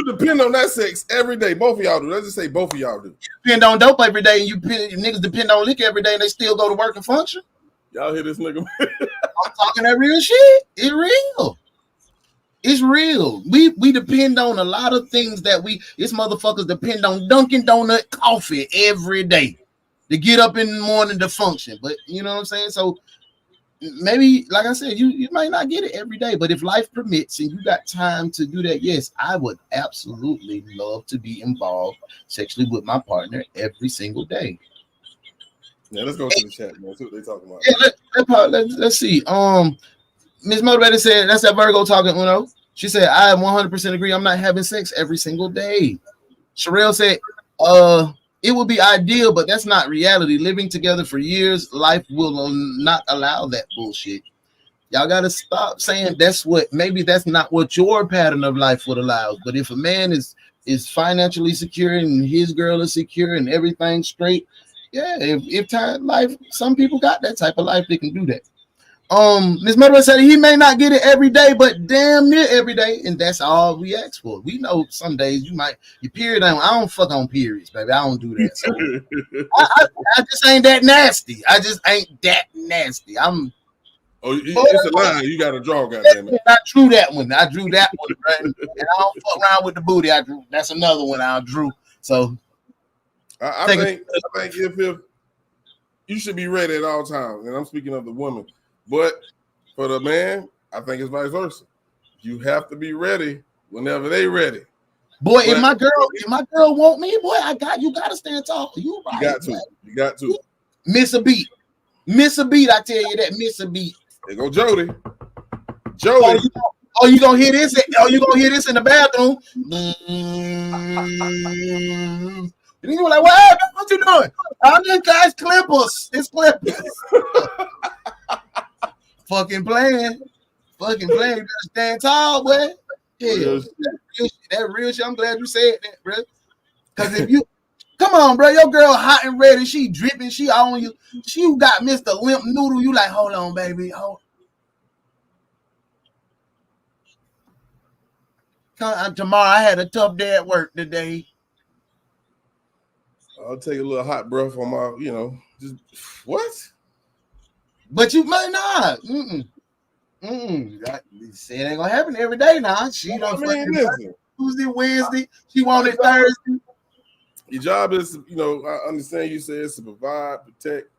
depend on that sex every day. Both of y'all do. Let's just say both of y'all do. You depend on dope every day, and niggas depend on liquor every day, and they still go to work and function. Y'all hear this nigga? I'm talking that real shit. It's real. It's real. We depend on a lot of things this motherfuckers depend on Dunkin' Donut coffee every day to get up in the morning to function. But you know what I'm saying? So maybe, like I said, you might not get it every day, but if life permits and you got time to do that, yes, I would absolutely love to be involved sexually with my partner every single day. Yeah, let's go to the chat, man. See what they talking about. Yeah, let's see. Miss Motivated said, that's that Virgo talking, Uno. She said, I 100% agree. I'm not having sex every single day. Sherelle said, it would be ideal, but that's not reality. Living together for years, life will not allow that bullshit. Y'all got to stop saying maybe that's not what your pattern of life would allow. But if a man is financially secure and his girl is secure and everything straight, yeah, if life, some people got that type of life, they can do that. Miss Mother said he may not get it every day, but damn near every day, and that's all we ask for. We know some days your period. I don't fuck on periods, baby. I don't do that. So I just ain't that nasty. I just ain't that nasty. It's a line you got to draw, goddamn it. I drew that one. Right? And I don't fuck around with the booty. I drew. That's another one I drew. So I think if you should be ready at all times, and I'm speaking of the woman. But for the man, I think it's vice versa. You have to be ready whenever they ready. Boy, if my girl want me, boy, you gotta stand tall. You right. You got to. Miss a beat. I tell you that. Miss a beat. There go Jody. You gonna hear this? You gonna hear this in the bathroom? And you were like, what you doing? I'm just guys Clippers. It's Clippers. Fucking playing. You better stand tall, boy. Yeah, that real shit. I'm glad you said that, bro. Because if you come on, bro, your girl hot and ready, she dripping, she on you. She got Mr. Limp Noodle. You like, hold on, baby. Tomorrow I had a tough day at work today. I'll take a little hot breath on my, just what? But you might not. Say it ain't gonna happen every day now. She don't Tuesday, Wednesday. She wanted Thursday. Your job is, I understand you say it's to provide, protect,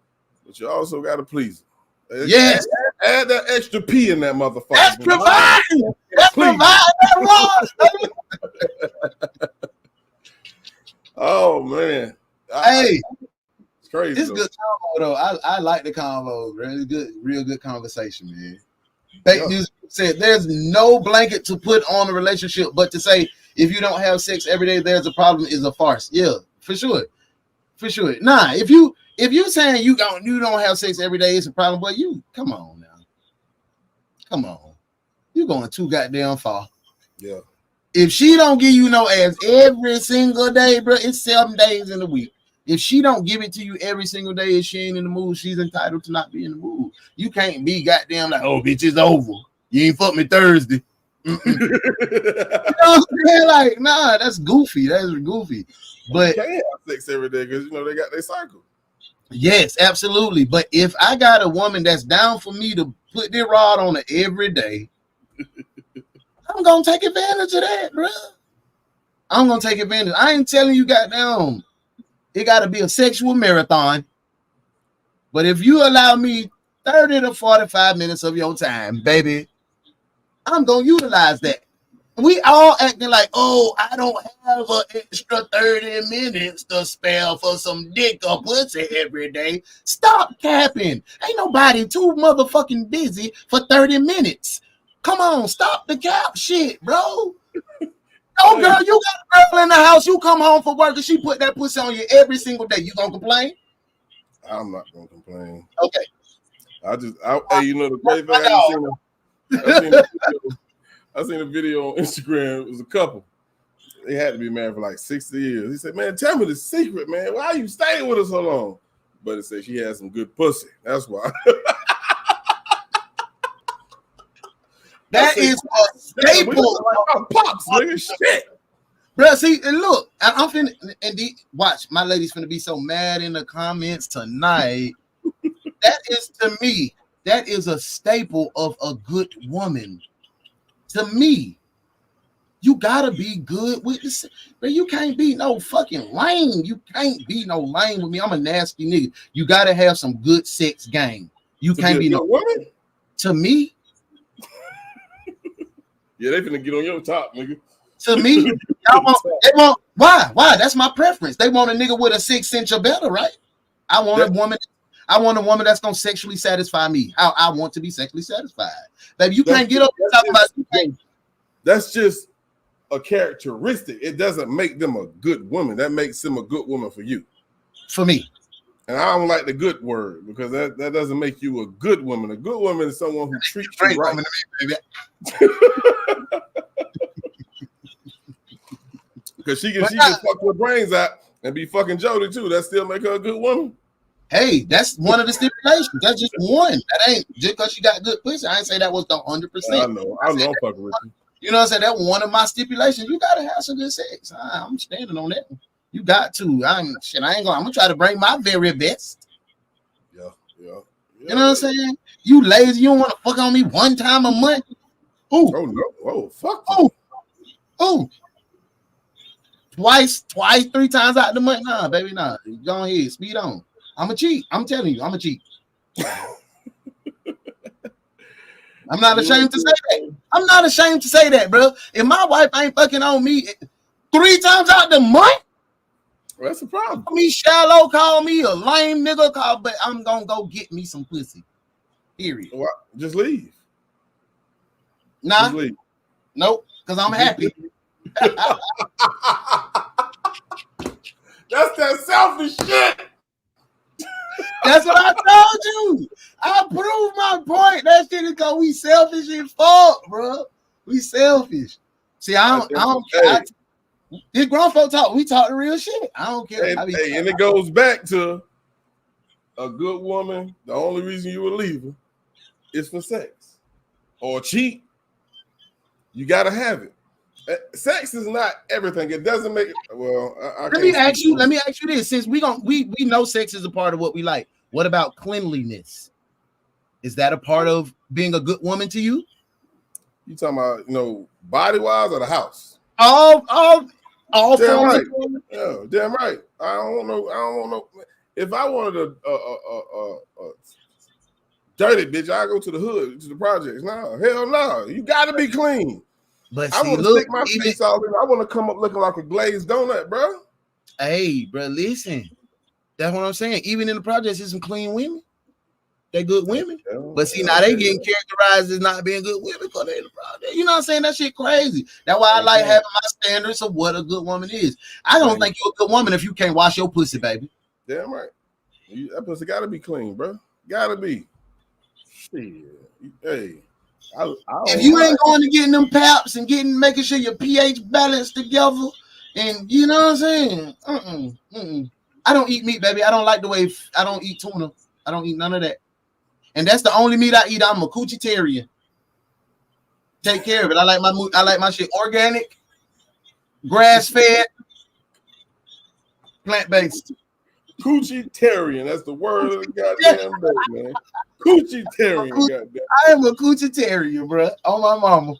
but you also got to please her. Yes. Add that extra P in that motherfucker. That's providing. That's providing. Oh man. Hey. It's crazy. It's good convo though. I like the convo, bro. It's good, real good conversation, man. Fake news said there's no blanket to put on a relationship, but to say if you don't have sex every day, there's a problem is a farce. Yeah, for sure. For sure. Nah, if you saying you don't have sex every day, it's a problem. But you come on now. Come on. You going too goddamn far. Yeah. If she don't give you no ass every single day, bro, it's 7 days in a week. If she don't give it to you every single day, if she ain't in the mood, she's entitled to not be in the mood. You can't be goddamn like, oh, bitch, it's over. You ain't fuck me Thursday. You know what I'm saying? Like, nah, that's goofy. That's goofy. But you can't have sex every day because they got their cycle. Yes, absolutely. But if I got a woman that's down for me to put their rod on her every day, I'm gonna take advantage of that, bro. I'm gonna take advantage. I ain't telling you, goddamn, it gotta be a sexual marathon. But if you allow me 30 to 45 minutes of your time, baby, I'm gonna utilize that. We all acting like, oh, I don't have an extra 30 minutes to spare for some dick or pussy every day. Stop capping. Ain't nobody too motherfucking busy for 30 minutes. Come on, stop the cap shit, bro. No, girl, you got a girl in the house. You come home from work and she put that pussy on you every single day. You gonna complain? I'm not gonna complain. Okay. Hey, you know the crazy thing? I seen a video on Instagram. It was a couple. They had to be married for like 60 years. He said, man, tell me the secret, man. Why you staying with us so long? But it said she had some good pussy. That's why. That is a staple. Like, pops, nigga, shit. Bro, see, and look, I'm finna, and watch, my lady's finna be so mad in the comments tonight. That is, to me, that is a staple of a good woman. To me, you gotta be good with this, but you can't be no fucking lame. You can't be no lame with me. I'm a nasty nigga. You gotta have some good sex game. You can't be no woman. To me, yeah, they finna get on your top, nigga. To me, they want why? That's my preference. They want a nigga with a 6 inch or better, right? I want a woman that's gonna sexually satisfy me. How I want to be sexually satisfied. Baby, you can't get up and talk about that's just a characteristic. It doesn't make them a good woman. That makes them a good woman for you. For me. And I don't like the good word because that doesn't make you a good woman. A good woman is someone who treats you right. Woman to me, baby. Because she can fuck her brains out and be fucking Jody too. That still make her a good woman. Hey, that's one of the stipulations. That's just one. That ain't just because she got good pussy. I ain't say that was the 100%. I know. I'm fucking with you. You know what I'm saying? That's one of my stipulations. You gotta have some good sex. I'm standing on that one. You got to. I'm gonna try to bring my very best. Yeah. You know what I'm saying? You lazy. You don't want to fuck on me one time a month. Ooh. Oh no. Oh fuck. Ooh. Twice, 3 times out the month. Nah, baby, nah. Go ahead, speed on. I'm a cheat. I'm telling you, I'm a cheat. I'm not ashamed to say that. I'm not ashamed to say that, bro. If my wife ain't fucking on me 3 times out the month, well, that's a problem. Call me shallow, call me a lame nigga, but I'm gonna go get me some pussy. Period. Well, just leave. Nah. Just leave. Nope, because I'm happy. That's that selfish shit. That's what I told you. I proved my point. That shit is because we selfish and fuck, bro. We selfish. See, I don't care. This grown folk talk. We talk the real shit. I don't care. And it goes back to a good woman. The only reason you would leave her is for sex or cheat. You gotta have it. Sex is not everything. It doesn't make it. Well, let me ask you this. Since we know sex is a part of what we like. What about cleanliness? Is that a part of being a good woman to you? You talking about body wise or the house? All damn right. Yeah, damn right. I don't want no. If I wanted a dirty bitch, I go to the hood, to the projects. No, hell no. You got to be clean. But I want to stick my face all in. I want to come up looking like a glazed donut, bro. Hey, bro, listen. That's what I'm saying. Even in the projects, there's some clean women. They good women. But see, now they getting characterized as not being good women because they in the project. You know what I'm saying? That shit crazy. That's why I like having my standards of what a good woman is. I don't think you're a good woman if you can't wash your pussy, baby. Damn right. That pussy gotta be clean, bro. Gotta be. Shit. Hey. If you ain't going to getting them paps and making sure your pH balanced together, and you know what I'm saying? I don't eat meat, baby. I don't like the way I don't eat tuna. I don't eat none of that. And that's the only meat I eat. I'm a 𝐁𝐒𝐿. Take care of it. I like my shit organic, grass-fed, plant-based. 𝐁𝐒𝐿. That's the word of the goddamn day, man. 𝐁𝐒𝐿. Goddamn. I am a 𝐁𝐒𝐿, bro. On my mama.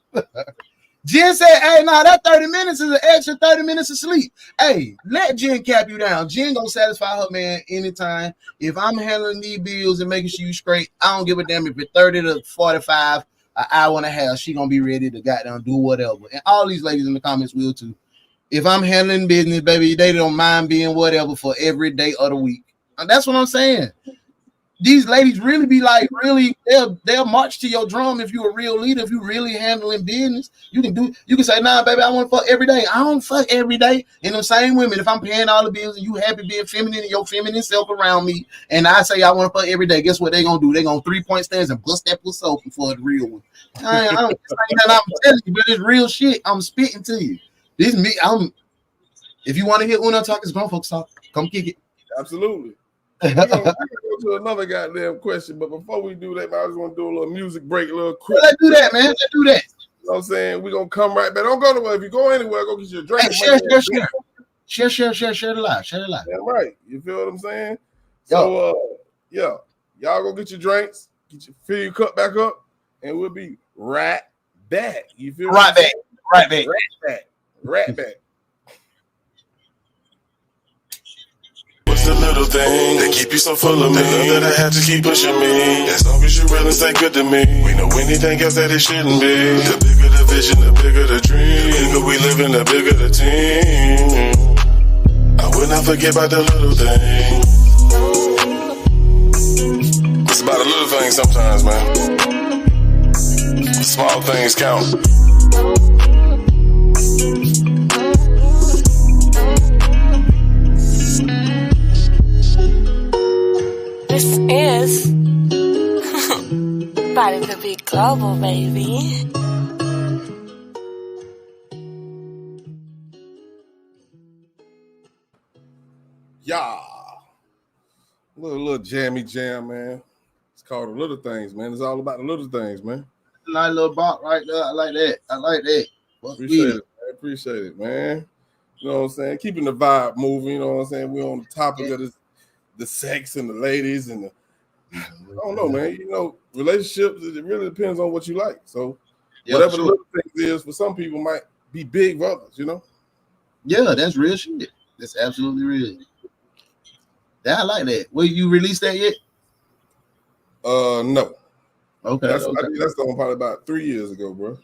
Jen said, hey, nah, that 30 minutes is an extra 30 minutes of sleep. Hey, let Jen cap you down. Jen gonna satisfy her man anytime. If I'm handling these bills and making sure you straight, I don't give a damn if it's 30 to 45, an hour and a half, she gonna be ready to goddamn do whatever. And all these ladies in the comments will too. If I'm handling business, baby, they don't mind being whatever for every day of the week. And that's what I'm saying. These ladies really be like, they'll march to your drum if you're a real leader. If you really handling business, you can say, nah, baby, I want to fuck every day. I don't fuck every day. And them same women, if I'm paying all the bills and you happy being feminine and your feminine self around me, and I say I want to fuck every day, guess what they gonna do? They gonna 3-point stance and bust that pussy open for the real one. I'm telling you, but it's real shit. I'm spitting to you. This me. If you want to hear Uno talk, it's grown folks talk. Come kick it. Absolutely. We're gonna go to another goddamn question, but before we do that, man, I just want to do a little music break, a little quick. Let's do that, man. Let's do that. You know what I'm saying? We're gonna come right back. Don't go nowhere. If you go anywhere, go get your drink. Hey, share the live. Share the live. That's right. You feel what I'm saying? So y'all go get your drinks, fill your cup back up, and we'll be right back. You feel right back. Right back. Right back. What's the little thing that keep you so full of me? That I had to keep pushing me. As long as you real and stay good to me, we know anything else that it shouldn't be. The bigger the vision, the bigger the dream. The bigger we live in, the bigger the team. I will not forget about the little thing. It's about the little things sometimes, man. Small things count. This is about to be global, baby. Yeah. Little jammy jam, man. It's called The Little Things, man. It's all about the little things, man. Nice little bop right there. I like that. Appreciate it, man. You know what I'm saying? Keeping the vibe moving, you know what I'm saying? We're on the topic of the sex and the ladies and I don't know, man. You know, relationships, it really depends on what you like. So whatever the little things is for some people might be big for others, you know? Yeah, that's real shit. That's absolutely real. Yeah, I like that. Will you release that yet? No. Okay. That's done probably about 3 years ago, bro.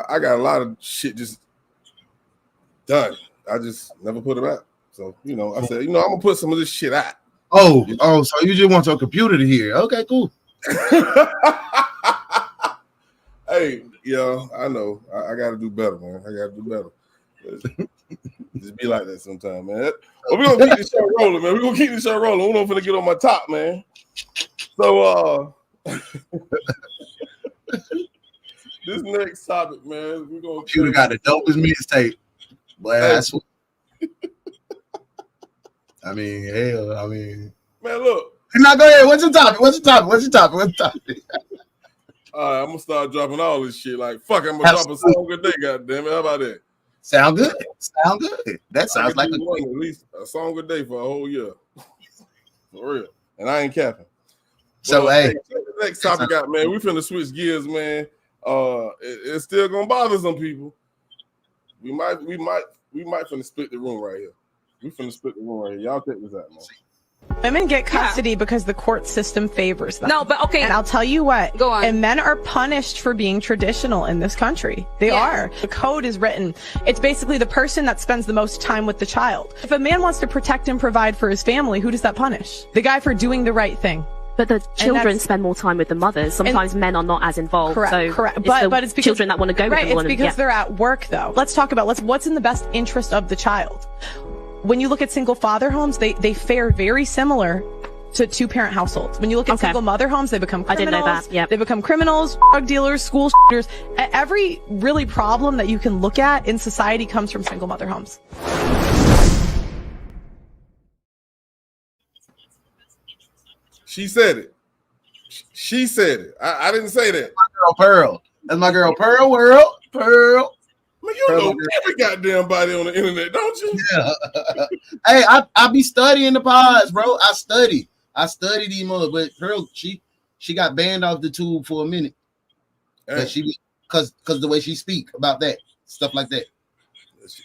I got a lot of shit just done. I just never put it out. So, you know, I said, you know, I'm gonna put some of this shit out. So you just want your computer to hear. Okay, cool. Hey, yeah, I know. I gotta do better, man. I gotta do better. Just be like that sometime, man. But we're gonna keep this show rolling, man. We're gonna keep this show rolling. We're gonna get on my top, man. So this next topic, man, we're gonna computer got the dopest mixtape. Boy, that's what I mean, hell, I mean, man, look. Now go ahead. What's the topic? All right, I'm gonna start dropping all this shit. Like, fuck, I'm gonna drop a song a day. Goddamn it, how about that? Sound good. That sounds like at least a song a day for a whole year, for real. And I ain't capping. So, hey, the next topic out, man. We finna switch gears, man. It's still gonna bother some people. We might finna split the room right here. We finna split the room right here. Y'all check this out, man. Women get custody because the court system favors them. No, but okay. And I'll tell you what. Go on. And men are punished for being traditional in this country. They are. The code is written. It's basically the person that spends the most time with the child. If a man wants to protect and provide for his family, who does that punish? The guy for doing the right thing. But the children spend more time with the mothers. Sometimes men are not as involved. Correct. But it's because children that want to go with them. Right, it's because they're at work, though. Let's talk about what's in the best interest of the child. When you look at single father homes, they fare very similar to two-parent households. When you look at single mother homes, they become criminals. I didn't know that. Yep. They become criminals, drug dealers, school shooters. Every really problem that you can look at in society comes from single mother homes. She said it. She said it. I didn't say that. My girl Pearl. That's my girl Pearl World. Pearl. Man, you know every goddamn body on the internet, don't you? Yeah. Hey, I be studying the pods, bro. I study these mother, but Pearl, she got banned off the tube for a minute. Because the way she speak about that stuff like that.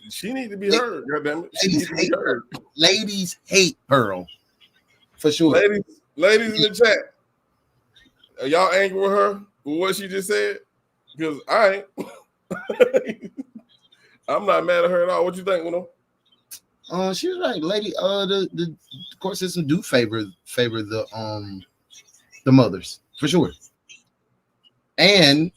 She need to be heard. Goddamn it. She Ladies need to be heard. Ladies hate Pearl for sure. Ladies in the chat, are y'all angry with her for what she just said? Because I ain't. I'm not mad at her at all. What you think, Uno? She's right, lady. The court system do favor the mothers for sure, and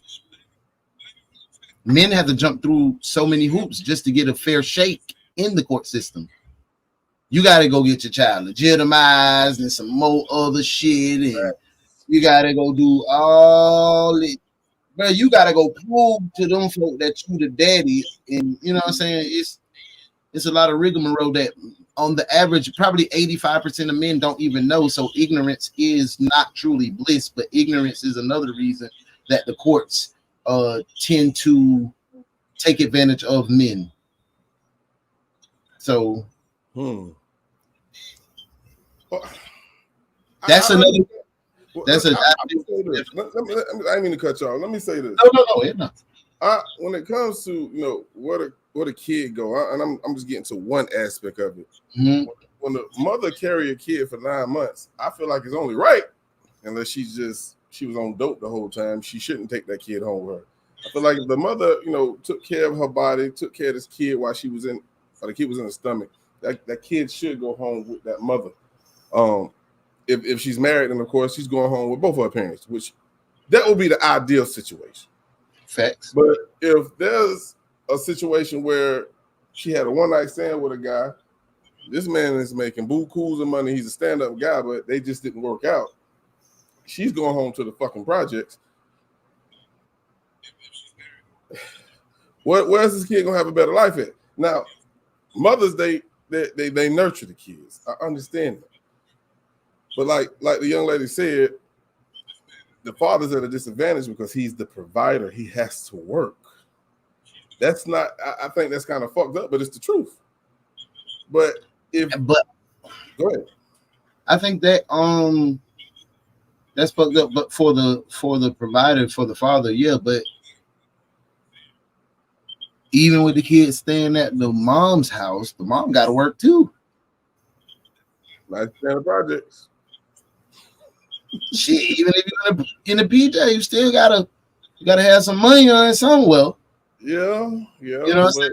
men have to jump through so many hoops just to get a fair shake in the court system. You got to go get your child legitimized and some more other shit, and you got to go do all it. Bro, you got to go prove to them folk that you the daddy, and you know what I'm saying? It's a lot of rigmarole that on the average, probably 85% of men don't even know. So ignorance is not truly bliss, but ignorance is another reason that the courts tend to take advantage of men. So that's another. That's a. I didn't mean to cut you off. Let me say this. No. When it comes to where a kid go, and I'm just getting to one aspect of it. Mm-hmm. When the mother carry a kid for 9 months, I feel like it's only right, unless she was on dope the whole time, she shouldn't take that kid home with her. I feel like if the mother, took care of her body, took care of this kid while the kid was in the stomach, that kid should go home with that mother. If she's married, then of course she's going home with both of her parents, which that would be the ideal situation. Facts. But if there's a situation where she had a one-night stand with a guy, this man is making bukus of money, he's a stand-up guy, but they just didn't work out. She's going home to the fucking projects. Where's this kid gonna have a better life at? Now, mothers, they nurture the kids. I understand that. But like the young lady said, the father's at a disadvantage because he's the provider. He has to work. That's not. I think that's kind of fucked up, but it's the truth. But go ahead. I think that that's fucked up. But for the provider, for the father, yeah. But even with the kids staying at the mom's house, the mom got to work too. Like stand up projects. Shit, even if you're in a PJ, you still gotta have some money on it somewhere. Yeah. You know what I'm saying?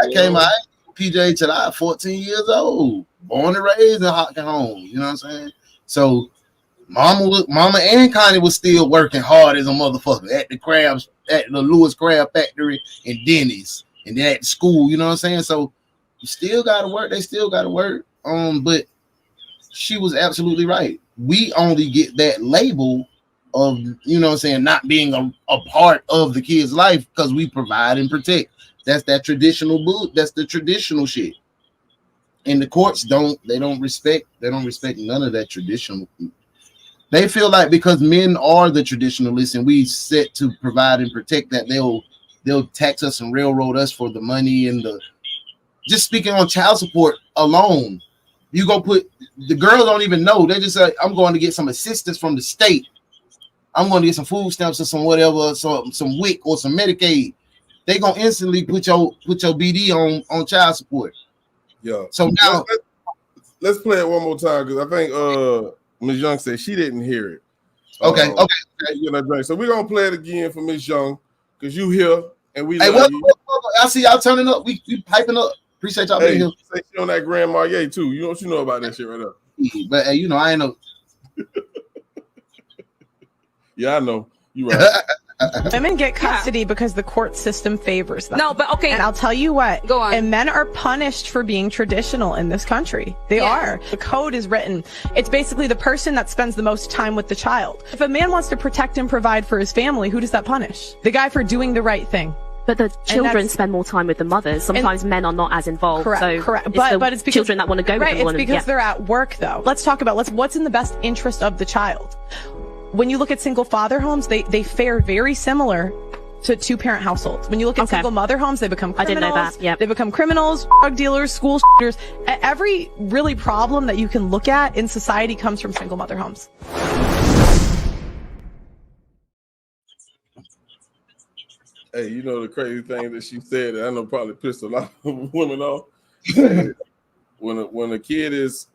I came out PJ till I was 14 years old, born and raised in Hockin home. You know what I'm saying? So Mama and Connie was still working hard as a motherfucker at the Lewis Crab Factory and Denny's, and then at school. You know what I'm saying? So you still gotta work. They still gotta work. But she was absolutely right. We only get that label of, not being a part of the kid's life because we provide and protect. That's that traditional that's the traditional shit. And the courts don't respect none of that traditional. They feel like because men are the traditionalists and we set to provide and protect, that they'll tax us and railroad us for the money and just speaking on child support alone. You go put the girls don't even know. They just say, I'm going to get some assistance from the state. I'm going to get some food stamps or some whatever, some WIC or some Medicaid. They gonna instantly put your BD on child support. Yeah. So now let's play it one more time because I think Ms. Young said she didn't hear it. Okay. So we're gonna play it again for Ms. Young because you here and we. Hey, welcome. I see y'all turning up. We piping up. Appreciate y'all being here. Say she on that Grand Marnier too. You know about that shit right up. But hey, I ain't know. Yeah, I know. You right. Women get custody because the court system favors them. No, but okay. And I'll tell you what. Go on. And men are punished for being traditional in this country. They are. The code is written. It's basically the person that spends the most time with the child. If a man wants to protect and provide for his family, who does that punish? The guy for doing the right thing. But the children spend more time with the mothers. Sometimes men are not as involved. Correct, so correct. It's But it's because children that want to go with them. It's because they're at work, though. Let's talk about what's in the best interest of the child. When you look at single father homes, they fare very similar to two-parent households. When you look at single mother homes, they become criminals. I didn't know that. Yep. They become criminals, drug dealers, school shooters. Every really problem that you can look at in society comes from single mother homes. Hey, you know the crazy thing that she said that I know probably pissed a lot of women off. when a kid is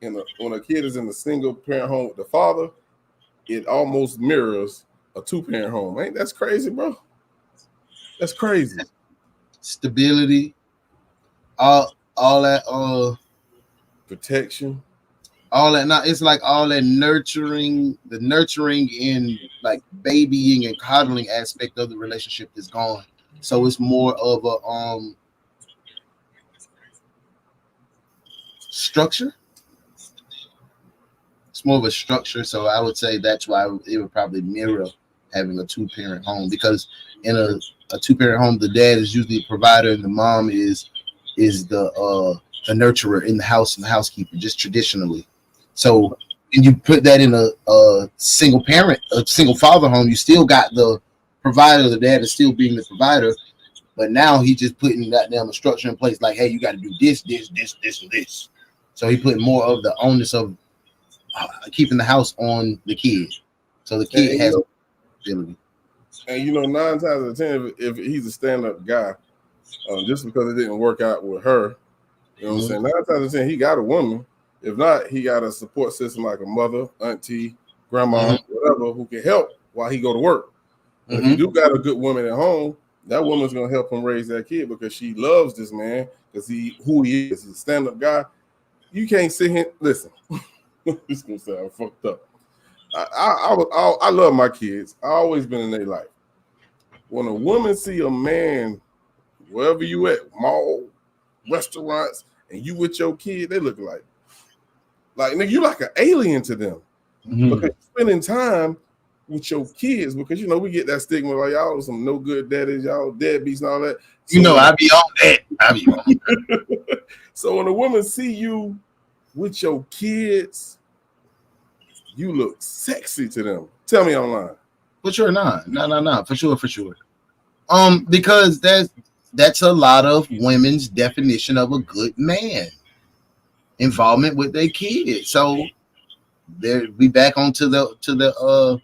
in a single parent home with the father, it almost mirrors a two-parent home. Ain't that's crazy, bro? That's crazy. Stability, all that protection. All that, not it's like all that nurturing, the nurturing and like babying and coddling aspect of the relationship is gone. So it's more of a structure. It's more of a structure. So I would say that's why it would probably mirror having a two-parent home, because in a two-parent home, the dad is usually a provider and the mom is the nurturer in the house and the housekeeper, just traditionally. So when you put that in a single parent, a single father home, you still got the provider, the dad is still being the provider, but now he's just putting that damn structure in place, like, hey, you got to do this, this, this, this, and this. So he put more of the onus of keeping the house on the kid. So the kid has ability. And you know, 9 times out of 10, if he's a stand-up guy, just because it didn't work out with her, you know what I'm saying? 9 times out of 10, he got a woman. If not, he got a support system like a mother, auntie, grandma, whatever, who can help while he go to work. If you do got a good woman at home, that woman's gonna help him raise that kid because she loves this man, because who he is. He's a stand-up guy. You can't sit here. Listen, this is gonna sound fucked up. I love my kids. I always been in their life. When a woman see a man, wherever you at, mall, restaurants, and you with your kid, they look like nigga, you like an alien to them because you're spending time with your kids. Because you know we get that stigma like y'all some no good daddies, y'all deadbeats and all that. So, you know, I be on that. So when a woman see you with your kids, you look sexy to them. Tell me online. For sure, no, for sure. Because that's a lot of women's definition of a good man. Involvement with their kids. So there we back onto the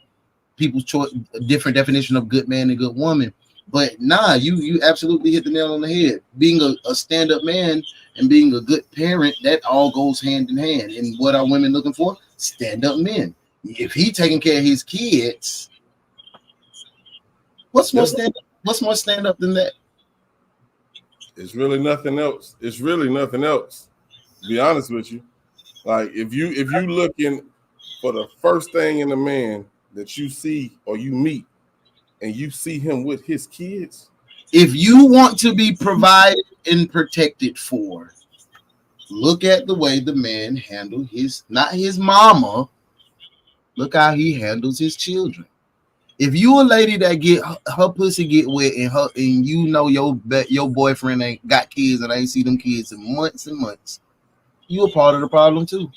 people's choice, different definition of good man and good woman. But nah, you absolutely hit the nail on the head. Being a stand-up man and being a good parent, that all goes hand in hand. And what are women looking for? Stand-up men. If he taking care of his kids, what's more stand-up than that? It's really nothing else. To be honest with you, like if you looking for the first thing in a man that you see or you meet, and you see him with his kids, if you want to be provided and protected for, look at the way the man handled not his mama. Look how he handles his children. If you a lady that get her pussy get wet and you know your boyfriend ain't got kids and I ain't see them kids in months and months, you a part of the problem too.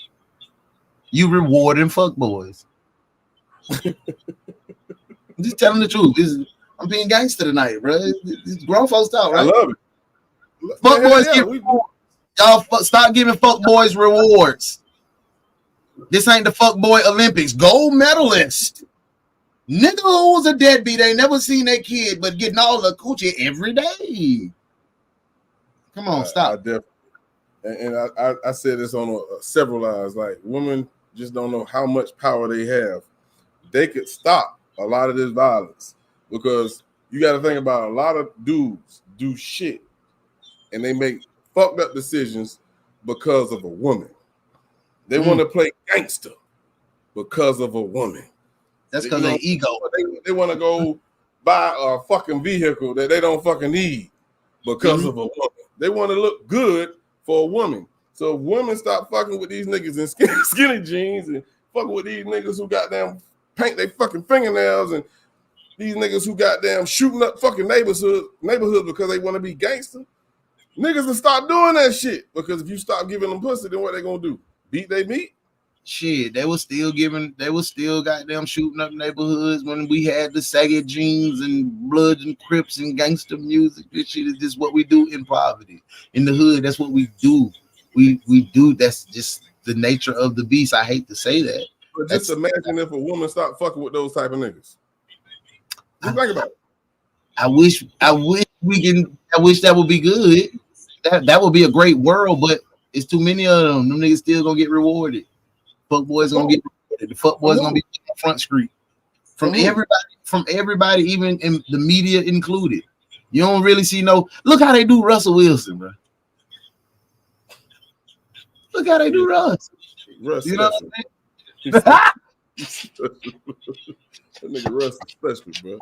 You rewarding fuck boys. I'm just telling the truth. I'm being gangster tonight, bro. It's grown folks talk, right? I love it. Fuck boys get y'all stop giving fuck boys rewards. This ain't the fuck boy Olympics. Gold medalist. Nigga who was a deadbeat ain't never seen that kid, but getting all the coochie every day. Come on, stop. I said this on several lines. Like, women just don't know how much power they have. They could stop a lot of this violence, because you got to think about a lot of dudes do shit and they make fucked up decisions because of a woman. They want to play gangster because of a woman. That's because of ego. They want to go buy a fucking vehicle that they don't fucking need because of a woman. They want to look good for a woman. So if women stop fucking with these niggas in skinny jeans and fucking with these niggas who goddamn paint their fucking fingernails and these niggas who goddamn shooting up fucking neighborhoods because they want to be gangster, niggas will stop doing that shit. Because if you stop giving them pussy, then what they gonna do? Beat they meat? Shit, they was still goddamn shooting up neighborhoods when we had the saggy jeans and Bloods and Crips and gangster music. This shit is just what we do in poverty. In the hood, that's what we do. We do. That's just the nature of the beast. I hate to say that. But just imagine if a woman stopped fucking with those type of niggas. Just think about it. I wish that would be good. That would be a great world, but it's too many of them. Them niggas still gonna get rewarded. Fuck boys gonna get rewarded. The fuck boys gonna be on Front Street. From everybody, even in the media included. You don't really see look how they do Russell Wilson, bro. Look how they do Russ. You know what I'm saying? That nigga Russ is special, bro.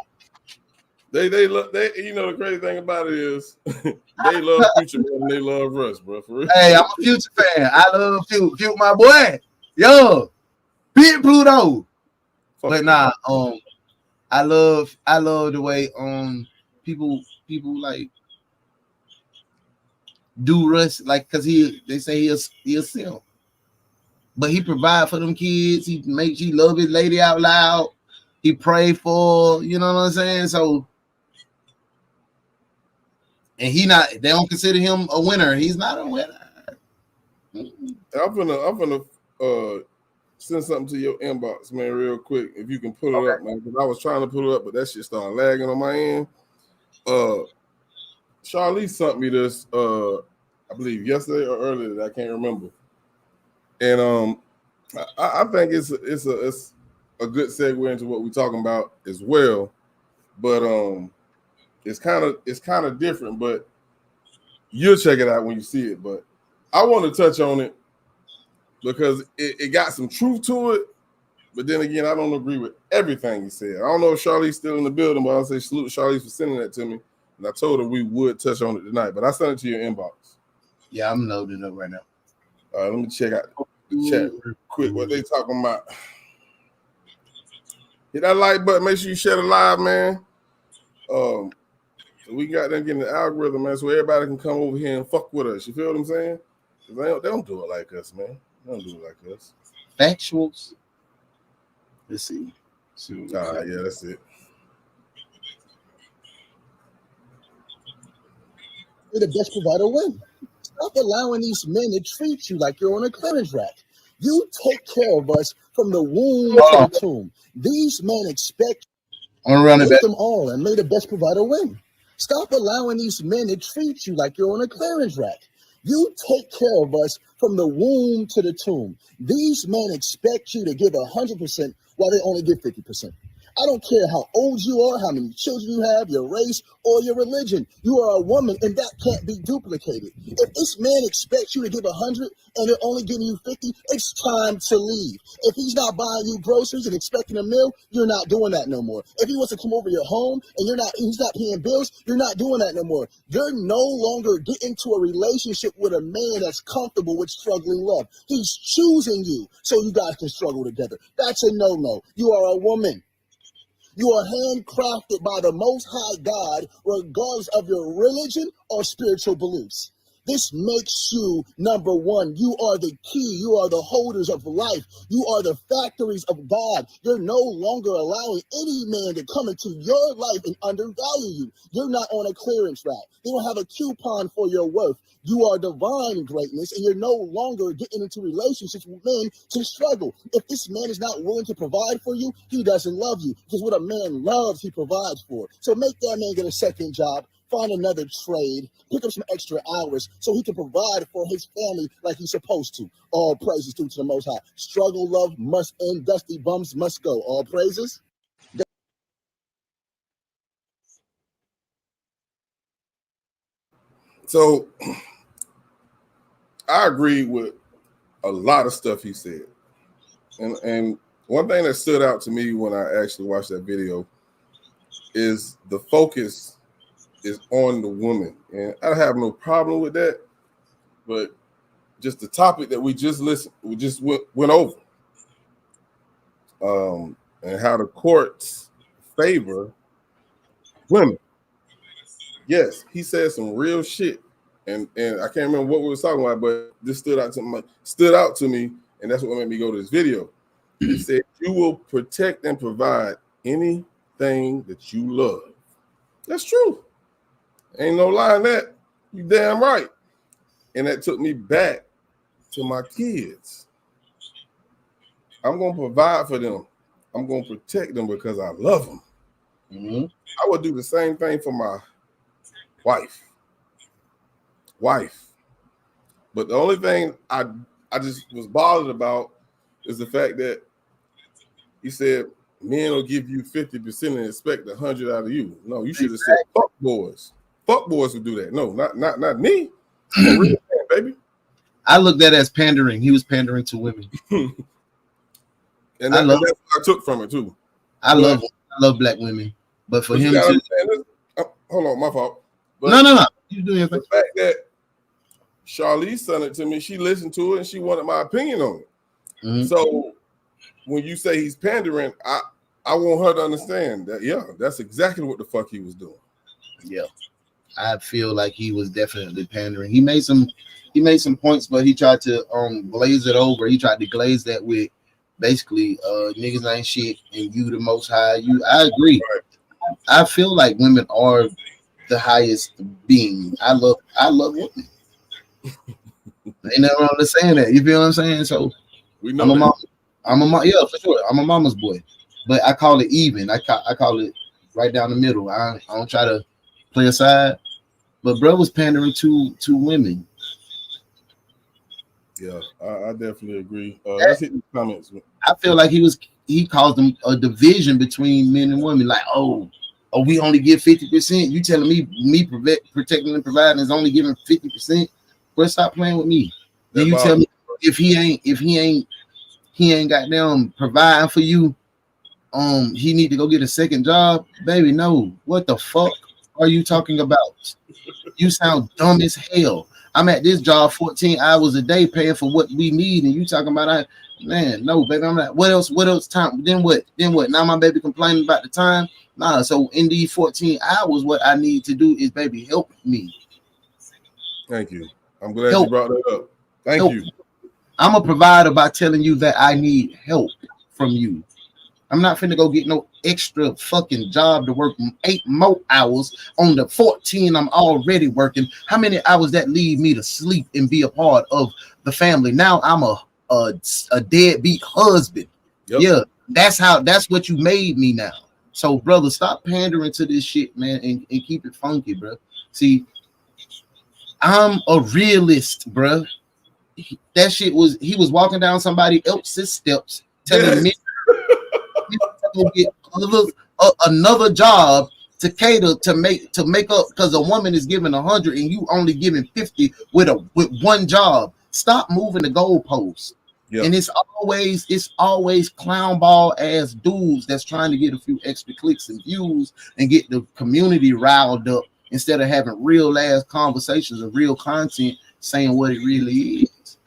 They you know the crazy thing about it is they love Future more than they love Russ, bro. For real. Hey, I'm a Future fan. I love Future, my boy. Yo, Big Pluto. But nah, I love the way people like do Russ, like, cause they say he a simp. But he provide for them kids. He love his lady out loud. He pray for, you know what I'm saying? So, and they don't consider him a winner. He's not a winner. I'm gonna send something to your inbox, man, real quick. If you can pull it up, man. Because I was trying to pull it up, but that shit started lagging on my end. Charlize sent me this, I believe yesterday or earlier. I can't remember. And I think it's a good segue into what we're talking about as well. But it's kind of different. But you'll check it out when you see it. But I want to touch on it because it got some truth to it. But then again, I don't agree with everything he said. I don't know if Charlize's still in the building, but I'll say salute Charlize for sending that to me. And I told her we would touch on it tonight. But I sent it to your inbox. Yeah, I'm loading it up right now. Let me check out the chat real quick. What they talking about? Hit that like button. Make sure you share the live, man. So we got them getting the algorithm, man, so everybody can come over here and fuck with us. You feel what I'm saying? They don't do it like us, man. They don't do it like us. Factuals. Let's see. Yeah, that's it. The best provider win. Stop allowing these men to treat you like you're on a clearance rack. You take care of us from the womb to the tomb. These men expect them all, and may the best provider win. Stop allowing these men to treat you like you're on a clearance rack. You take care of us from the womb to the tomb. These men expect you to give 100% while they only give 50%. I don't care how old you are, how many children you have, your race, or your religion. You are a woman, and that can't be duplicated. If this man expects you to give 100 and they're only giving you 50, it's time to leave. If he's not buying you groceries and expecting a meal, you're not doing that no more. If he wants to come over your home and he's not paying bills, you're not doing that no more. You're no longer getting into a relationship with a man that's comfortable with struggling love. He's choosing you so you guys can struggle together. That's a no-no. You are a woman. You are handcrafted by the Most High God, regardless of your religion or spiritual beliefs. This makes you number one. You are the key. You are the holders of life. You are the factories of God. You're no longer allowing any man to come into your life and undervalue you. You're not on a clearance rack. They don't have a coupon for your worth. You are divine greatness, and you're no longer getting into relationships with men to struggle. If this man is not willing to provide for you, he doesn't love you. Because what a man loves, he provides for. So make that man get a second job. Find another trade, pick up some extra hours so he can provide for his family like he's supposed to. All praises to the Most High. Struggle love must end. Dusty bums must go. All praises. So I agree with a lot of stuff he said. And one thing that stood out to me when I actually watched that video is the focus is on the woman, and I have no problem with that. But just the topic that we just went over, and how the courts favor women. Yes, he said some real shit, and I can't remember what we were talking about, but this stood out to me, and that's what made me go to this video. He said, "You will protect and provide anything that you love." That's true. Ain't no lie in that. You damn right. And that took me back to my kids. I'm gonna provide for them. I'm gonna protect them because I love them. Mm-hmm. I would do the same thing for my wife. But the only thing I just was bothered about is the fact that he said men will give you 50% and expect 100 out of you. No, you should have said fuck boys. Fuck boys would do that. No, not me. Real man, baby. I looked at it as pandering. He was pandering to women. And that's what I took from it too. I love black women, but for him to hold on, my fault. But no, you do your thing. The fact that Charlize sent it to me, she listened to it and she wanted my opinion on it. Mm-hmm. So when you say he's pandering, I want her to understand that, yeah, that's exactly what the fuck he was doing. Yeah, I feel like he was definitely pandering. He made some points, but he tried to glaze it over. He tried to glaze that with basically niggas ain't shit and you the most high. I agree. Right. I feel like women are the highest being. I love women. Ain't nothing wrong with saying that. You feel what I'm saying? So we know I'm a mom. Yeah, for sure. I'm a mama's boy, but I call it even. I call it right down the middle. I don't try to play a side. But bro was pandering to women. Yeah, I definitely agree. Let's hit the comments. I feel like he caused them a division between men and women. Like, oh, we only give 50%. You telling me protecting and providing is only giving 50%? Bro, stop playing with me. Then you tell me if he ain't got them providing for you, he need to go get a second job, baby. No, what the fuck are you talking about? You sound dumb as hell. I'm at this job 14 hours a day paying for what we need, and you talking about man, no, baby. I'm like, what else time? Then what? Now my baby complaining about the time? Nah, so in these 14 hours, what I need to do is, baby, help me. Thank you. I'm glad you brought that up. Thank you. I'm a provider by telling you that I need help from you. I'm not finna go get no extra fucking job to work 8 more hours on the 14 I'm already working. How many hours that leave me to sleep and be a part of the family? Now I'm a deadbeat husband. Yep. Yeah, that's what you made me now. So, brother, stop pandering to this shit, man, and keep it funky, bro. See, I'm a realist, bro. That shit was, he was walking down somebody else's steps telling me to get another job to cater to make up, because a woman is giving 100 and you only giving 50 with one job. Stop moving the goalposts. Yep. And it's always clown ball ass dudes that's trying to get a few extra clicks and views and get the community riled up instead of having real ass conversations and real content saying what it really is.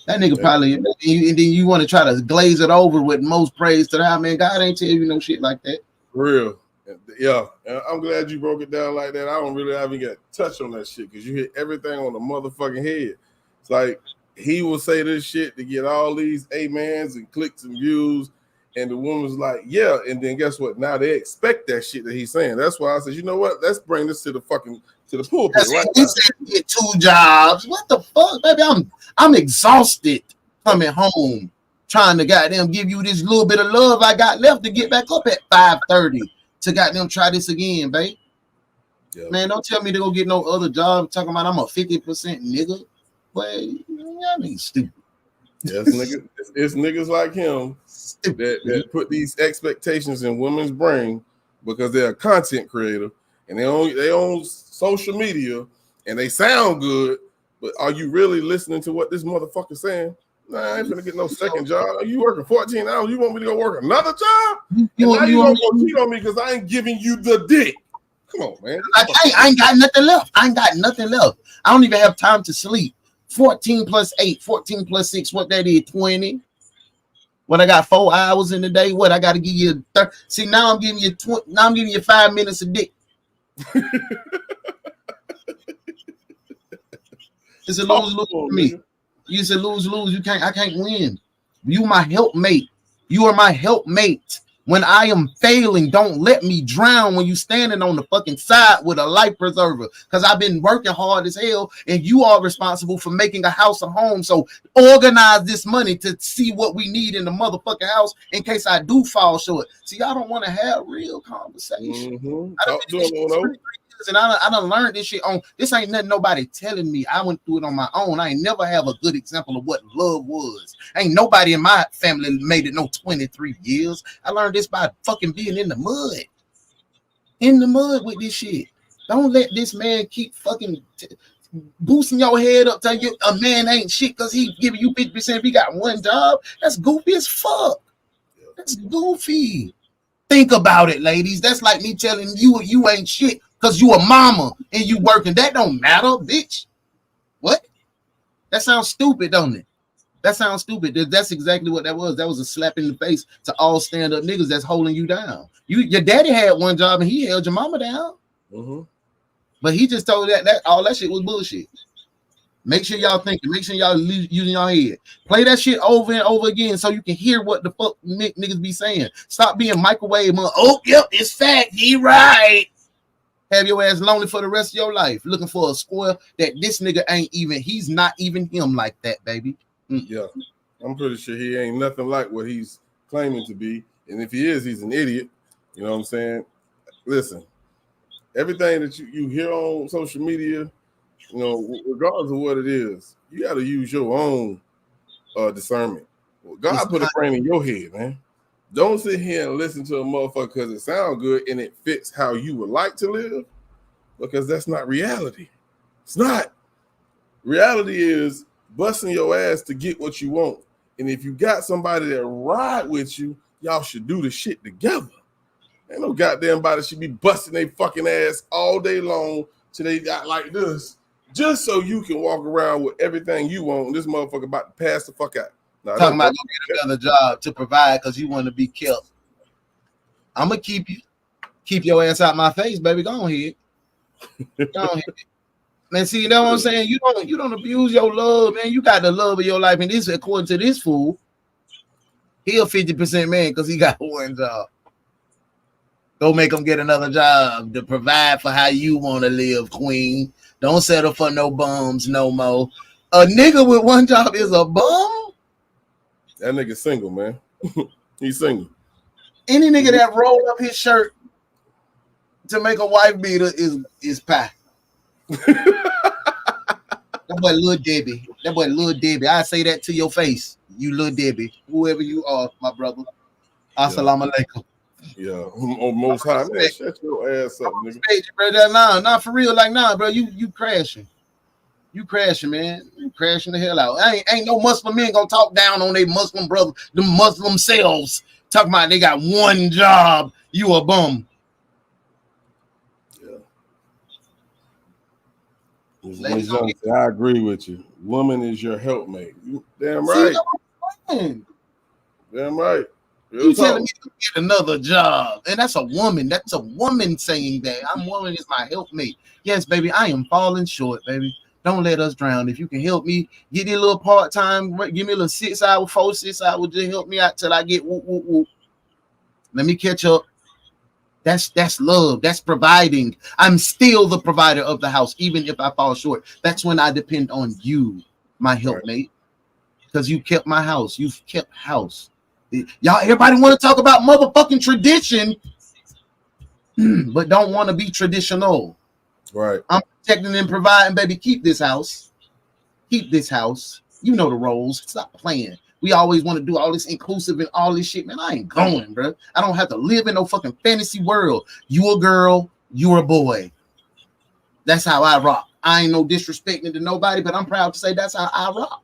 That nigga probably, and then you want to try to glaze it over with most praise to the high, man. God ain't tell you no shit like that. Real. Yeah. I'm glad you broke it down like that. I don't really even get touch on that shit because you hit everything on the motherfucking head. It's like he will say this shit to get all these amens and clicks and views, and the woman's like, yeah, and then guess what? Now they expect that shit that he's saying. That's why I said, you know what? Let's bring this to the pulpit. Right, he said get 2 jobs. What the fuck, baby? I'm exhausted coming home trying to goddamn give you this little bit of love I got left to get back up at 5:30 to goddamn try this again, babe. Yep. Man, don't tell me to go get no other job talking about I'm a 50% nigga. Well, y'all ain't stupid. Yes, niggas, it's niggas like him that put these expectations in women's brain because they're a content creator and they own social media and they sound good, but are you really listening to what this motherfucker's saying? Nah, I ain't finna get no second job. You working 14 hours. You want me to go work another job? You gonna go cheat on me because I ain't giving you the dick. Come on, man. I ain't got nothing left. I ain't got nothing left. I don't even have time to sleep. 14 plus 8, 14 plus 6, what that is, 20. What I got 4 hours in the day. What I got to give you? See, now I'm giving you 20. Now I'm giving you 5 minutes a dick. It's a lose-lose for me. It's a lose-lose. I can't win. You my helpmate. You are my helpmate. When I am failing, don't let me drown when you standing on the fucking side with a life preserver. Because I've been working hard as hell, and you are responsible for making a house a home. So organize this money to see what we need in the motherfucking house in case I do fall short. See, y'all don't want to have real conversation. And I done learned this shit on. This ain't nothing nobody telling me. I went through it on my own. I ain't never have a good example of what love was. Ain't nobody in my family made it no 23 years. I learned this by fucking being in the mud. In the mud with this shit. Don't let this man keep fucking boosting your head up, telling you a man ain't shit because he giving you 50% if he got one job. That's goofy as fuck. That's goofy. Think about it, ladies. That's like me telling you ain't shit because you a mama and you working. That don't matter, bitch. What? That sounds stupid, don't it? That sounds stupid. That's exactly what that was. That was a slap in the face to all stand-up niggas that's holding you down. Your daddy had one job and he held your mama down. But he just told that all that shit was bullshit. Make sure y'all thinking. Make sure y'all using your head. Play that shit over and over again so you can hear what the fuck niggas be saying. Stop being microwave. Oh, yep, it's fact. He right. Have your ass lonely for the rest of your life, looking for a square that this nigga ain't even. He's not even him like that, baby. Yeah, I'm pretty sure he ain't nothing like what he's claiming to be. And if he is, he's an idiot. You know what I'm saying? Listen, everything that you hear on social media, you know, regardless of what it is, you got to use your own discernment. Well, God put a brain in your head, man. Don't sit here and listen to a motherfucker because it sounds good and it fits how you would like to live, because that's not reality. It's not. Reality is busting your ass to get what you want. And if you got somebody that ride with you, y'all should do the shit together. Ain't no goddamn body should be busting their fucking ass all day long till they got like this, just so you can walk around with everything you want. This motherfucker about to pass the fuck out. Now, talking about go get another job to provide because you want to be kept. I'm gonna keep your ass out my face, baby. Go on here. Go on here. Man, see, you know what I'm saying? You don't abuse your love, man. You got the love of your life, and this, according to this fool, he a 50% man because he got one job. Go make him get another job to provide for how you want to live, queen. Don't settle for no bums no more. A nigga with one job is a bum? That nigga single, man. He's single. Any nigga that rolled up his shirt to make a wife beater is pie. That boy Lil Debbie. That boy Lil Debbie. I say that to your face. You Lil Debbie. Whoever you are, my brother. Assalamu alaikum. Yeah, most high. Man, shut your ass up, nigga. Nah, for real, like, nah, bro, you crashing. You crashing, man. You crashing the hell out. Ain't no Muslim men gonna talk down on their Muslim brother, the Muslim selves, talking about they got one job. You a bum. Yeah. I agree with you. Woman is your helpmate. Damn right. Damn right. You telling me to get another job, and that's a woman. That's a woman saying that. Woman is my helpmate. Yes, baby, I am falling short, baby. Don't let us drown. If you can help me, get me a little part time. Give me a little 6 hour, 6 hours. Just help me out till I get whoop whoop whoop. Let me catch up. That's love. That's providing. I'm still the provider of the house, even if I fall short. That's when I depend on you, my helpmate, because you kept my house. You've kept house. Y'all, everybody want to talk about motherfucking tradition, but don't want to be traditional. Right. I'm protecting and providing, baby. Keep this house. Keep this house. You know the roles. Stop playing. We always want to do all this inclusive and all this shit, man. I ain't going, bro. I don't have to live in no fucking fantasy world. You a girl, you a boy. That's how I rock. I ain't no disrespecting to nobody, but I'm proud to say that's how I rock.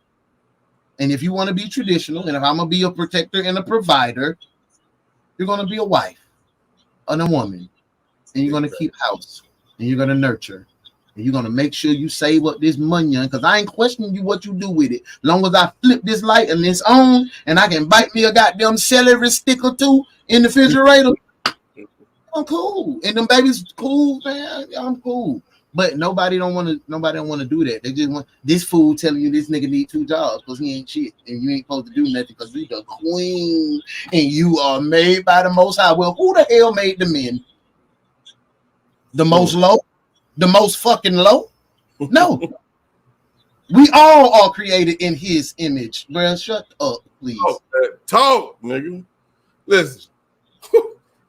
And if you want to be traditional, and if I'm gonna be a protector and a provider, you're gonna be a wife and a woman, and you're gonna keep house, and you're gonna nurture, and you're gonna make sure you save up this money, because I ain't questioning you what you do with it. Long as I flip this light and it's on, and I can bite me a goddamn celery stick or two in the refrigerator, I'm cool. And them babies cool, man. I'm cool. But nobody don't want to do that. They just want this fool telling you this nigga need 2 jobs because he ain't shit and you ain't supposed to do nothing because you the queen and you are made by the Most High. Well, who the hell made the men? The most low? The most fucking low? No. We all are created in his image. Bro, shut up, please. Talk, nigga. Listen.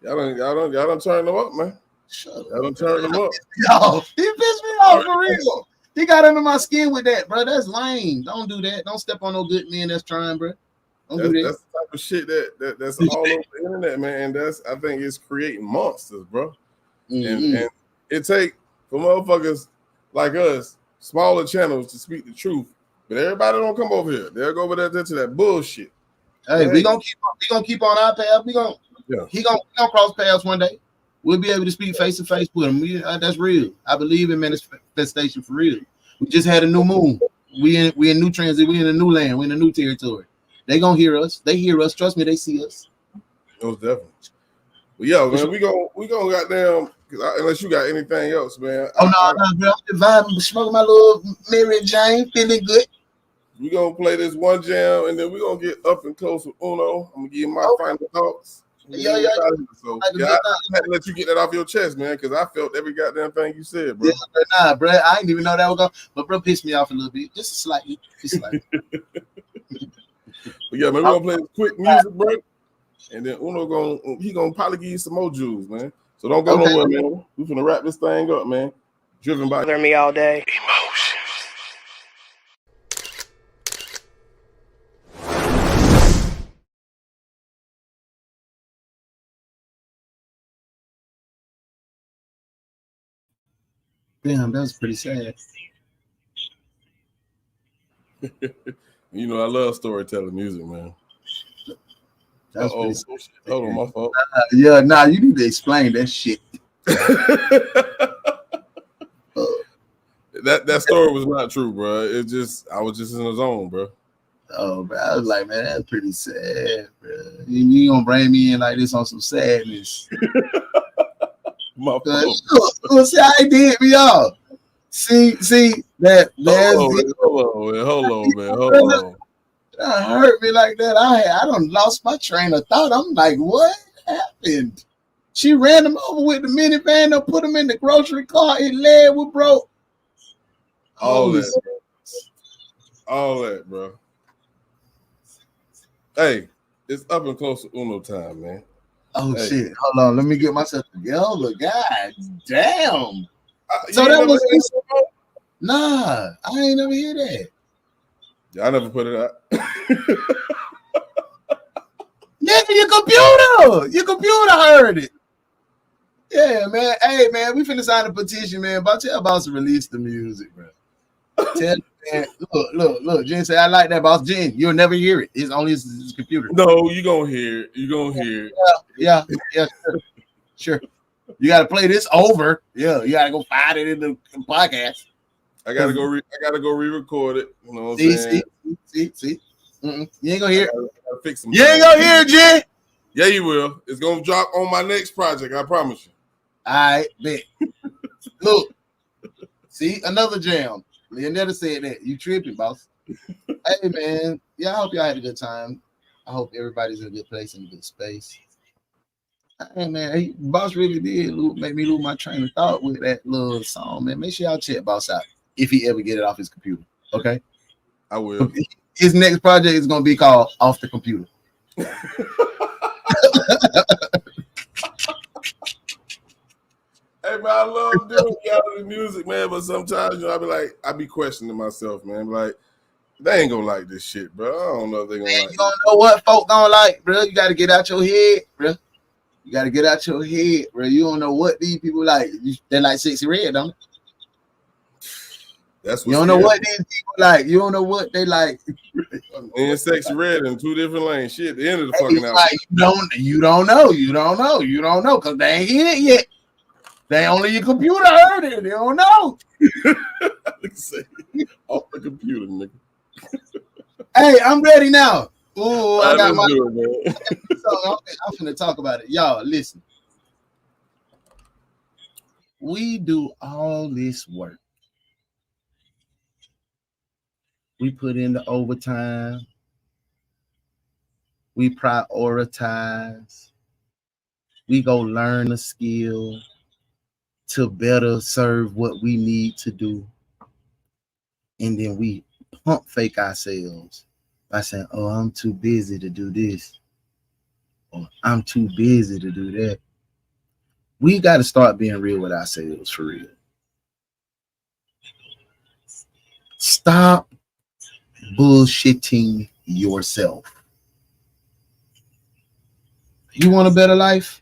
Y'all done turn them up, man. Y'all done turn them up. Yo, he pissed me off for real. He got under my skin with that, bro. That's lame. Don't do that. Don't step on no good men that's trying, bro. Don't do that. That's the type of shit that's all over the internet, man. And I think it's creating monsters, bro. And it take for motherfuckers like us, smaller channels, to speak the truth. But everybody don't come over here. They'll go over there to that bullshit. Hey, we gonna keep on our path. He gonna cross paths one day. We'll be able to speak face to face with him. That's real. I believe in manifestation for real. We just had a new moon. We in new transit. We in a new land. We in a new territory. They gonna hear us. They hear us. Trust me, they see us. Most definitely. But yeah, man, we gonna goddamn. Unless you got anything else, man. Oh no, bro. I'm vibing, smoking my little Mary Jane, feeling good. We gonna play this one jam, and then we gonna get up and close with Uno. I'm gonna give you my final thoughts. Yeah. So, I had to let you get that off your chest, man, because I felt every goddamn thing you said, bro. Yeah, nah, bro. I didn't even know that was going. But bro, pissed me off a little bit, just slightly. But yeah, man, we're gonna play quick music break, and then Uno gonna probably give you some more jewels, man. So don't go nowhere, man. We finna wrap this thing up, man. Driven by me all day. Emotions. Damn, that was pretty sad. You know, I love storytelling music, man. That's hold on, my fault. You need to explain that shit. That story was not true, bro. I was just in the zone, bro. Oh, bro, I was like, man, that's pretty sad, bro. You gonna bring me in like this on some sadness? My fault. Look, see how he did me off. See that. Hold on, man. That hurt me like that. I done lost my train of thought. I'm like, what happened? She ran him over with the minivan and put him in the grocery car. His leg was broke. All that, bro. Hey, it's up and close to Uno time, man. Oh shit! Hold on, let me get myself together. God damn! So that was nah. I ain't never hear that. Yeah, I never put it out. Nigga, your computer heard it. Yeah, man. Hey, man, we finna sign a petition, man. Tell boss to release the music, bro. Tell man, look. Jen say I like that, boss. Jen, you'll never hear it. It's only his computer. No, you gonna hear it. You gonna hear it. Yeah, sure. You gotta play this over. Yeah, you gotta go find it in the podcast. I gotta go re-record it. You know what I'm saying? See. You ain't gonna hear it. Fix some. You ain't gonna hear it, Jen. Yeah, you will. It's gonna drop on my next project. I promise you. All right, bet. Look, see another jam. Leonetta said that. You tripping, boss. Hey, man. Yeah, I hope y'all had a good time. I hope everybody's in a good place, in a good space. Hey, man, boss really did make me lose my train of thought with that little song, man. Make sure y'all check boss out if he ever get it off his computer. Okay? I will. His next project is going to be called Off the Computer. Hey man, I love doing reality music, man. But sometimes, I be questioning myself, man. Like, they ain't gonna like this shit, bro. I don't know if they gonna like. You don't know what folk don't like, bro. You gotta get out your head, bro. You gotta get out your head, bro. You don't know what these people like. They like Sexy Red, don't they? That's what you don't know what these people like. You don't know what they like. And sexy red in 2 different lanes. Shit, at the end of the fucking album. Like, you don't know, because they ain't in it yet. They only your computer heard it. They don't know. Off the computer, nigga. Hey, I'm ready now. Ooh, I got my. So I'm finna talk about it. Y'all, listen. We do all this work. We put in the overtime. We prioritize. We go learn a skill to better serve what we need to do. And then we pump fake ourselves by saying, oh, I'm too busy to do this. Or I'm too busy to do that. We got to start being real with ourselves for real. Stop bullshitting yourself. You want a better life?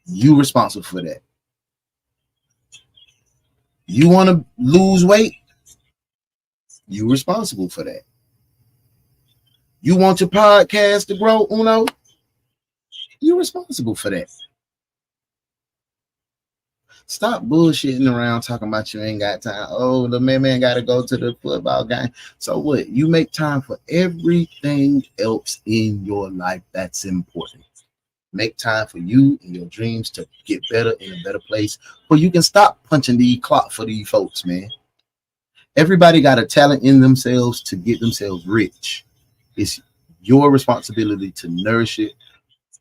You responsible for that. You want to lose weight? You responsible for that. You want your podcast to grow, Uno? You responsible for that. Stop bullshitting around talking about you ain't got time. Oh, the man got to go to the football game. So what? You make time for everything else in your life that's important. Make time for you and your dreams to get better in a better place where you can stop punching the clock for these folks, man. Everybody got a talent in themselves to get themselves rich. It's your responsibility to nourish it,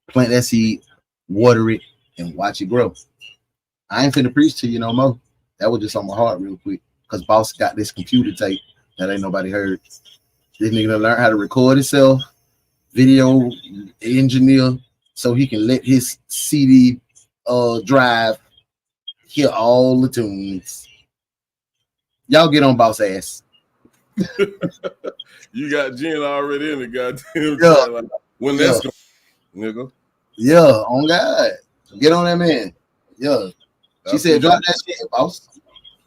plant that seed, water it, and watch it grow. I ain't finna preach to you no more. That was just on my heart real quick because boss got this computer tape that ain't nobody heard. This nigga learn how to record himself, video engineer, so he can let his CD drive hear all the tunes. Y'all get on boss ass. You got Jen already in the goddamn like, when that's going, nigga. Yeah, on God. Get on that man. Yeah. She said, drop that shit, boss.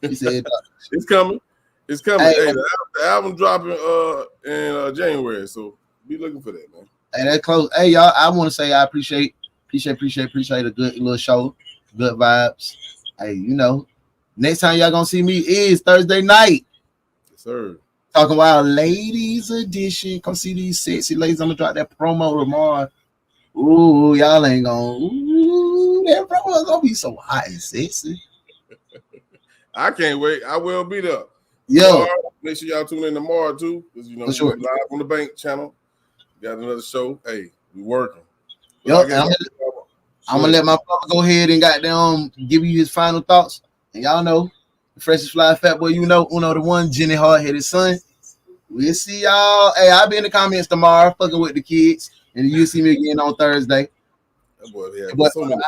She said, it's coming. It's coming. Hey, the album dropping in January, so be looking for that, man. Hey, that close. Hey, y'all, I want to say I appreciate a good little show, good vibes. Hey, you know, next time y'all gonna see me is Thursday night. Yes, sir. Talking about ladies edition. Come see these sexy ladies. I'm gonna drop that promo tomorrow. Ooh, y'all ain't gonna. Ooh, that promo gonna be so hot and sexy. I can't wait. I will be there. Yeah. Tomorrow, make sure y'all tune in tomorrow too, because you know we're sure. live on the Bank channel. Got another show. Hey, we working. Yo, I'm gonna let my brother go ahead and goddamn give you his final thoughts. And y'all know, the freshest fly fat boy, you know the one, Jenny hard-headed son. We'll see y'all. Hey, I'll be in the comments tomorrow, fucking with the kids, and you'll see me again on Thursday. That boy, yeah, so many.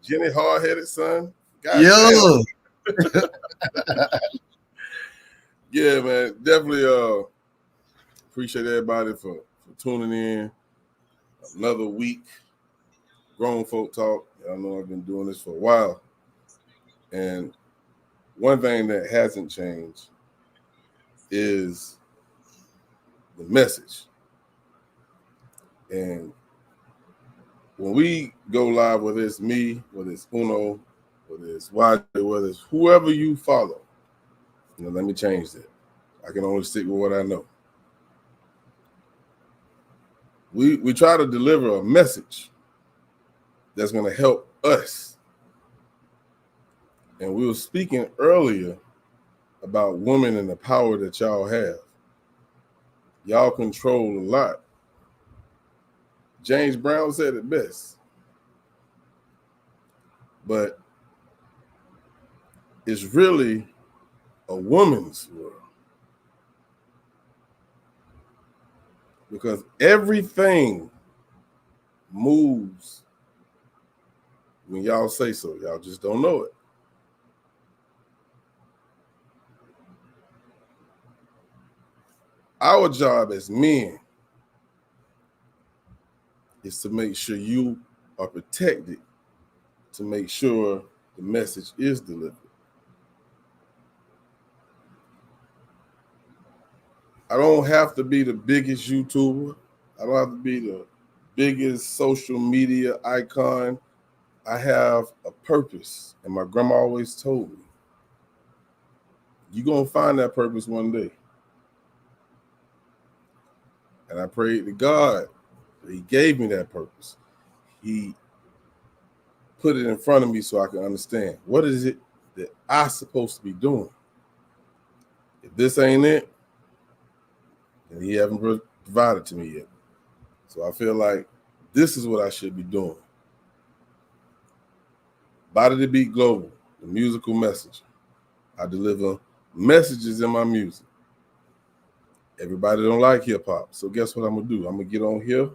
Jenny hard-headed son. God yeah. Yeah, man. Definitely appreciate everybody for tuning in. Another week. Grown folk talk. Y'all know I've been doing this for a while. And one thing that hasn't changed is the message. And when we go live, whether it's me, whether it's Uno, whether it's YJ, whether it's whoever you follow, you know, let me change that. I can only stick with what I know. We try to deliver a message that's going to help us. And we were speaking earlier about women and the power that y'all have. Y'all control a lot. James Brown said it best. But it's really a woman's world. Because everything moves when y'all say so. Y'all just don't know it. Our job as men is to make sure you are protected, to make sure the message is delivered. I don't have to be the biggest YouTuber. I don't have to be the biggest social media icon. I have a purpose, and my grandma always told me, you're going to find that purpose one day. And I prayed to God that he gave me that purpose. He put it in front of me so I can understand, what is it that I'm supposed to be doing? If this ain't it, then he haven't provided to me yet. So I feel like this is what I should be doing. Body to Beat Global, the musical message. I deliver messages in my music. Everybody don't like hip hop. So guess what I'm gonna do? I'm gonna get on here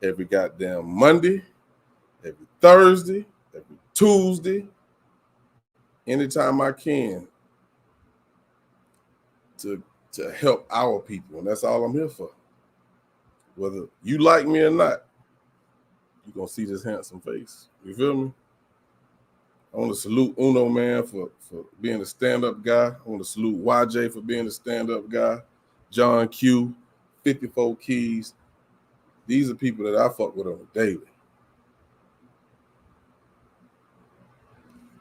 every goddamn Monday, every Thursday, every Tuesday, anytime I can to help our people. And that's all I'm here for. Whether you like me or not, you're gonna see this handsome face. You feel me? I want to salute Uno, man, for being a stand-up guy. I want to salute YJ for being a stand-up guy. John Q, 54 Keys. These are people that I fuck with on a daily.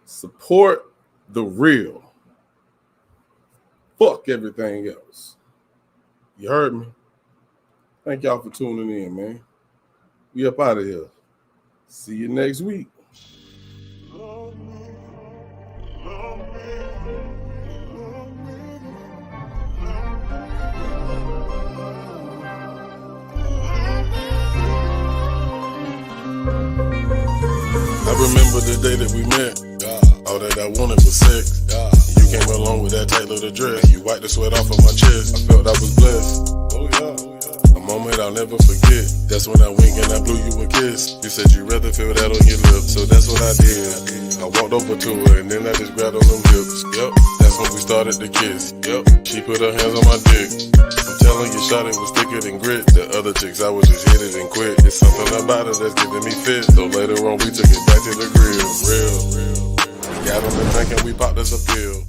Support the real. Fuck everything else. You heard me? Thank y'all for tuning in, man. We up out of here. See you next week. I remember the day that we met. All that I wanted was sex. You came along with that tight little dress. You wiped the sweat off of my chest. I felt I was blessed. Oh yeah. A moment I'll never forget. That's when I winked and I blew you a kiss. You said you'd rather feel that on your lips, so that's what I did. I walked over to her and then I just grabbed on them hips. Yep, that's when we started to kiss. Yep, she put her hands on my dick. I'm telling you, shot it was thicker than grit. The other chicks, I would just hit it and quit. It's something about it that's giving me fit. So later on, we took it back to the grill. Real. We got on the drink and we popped us a pill.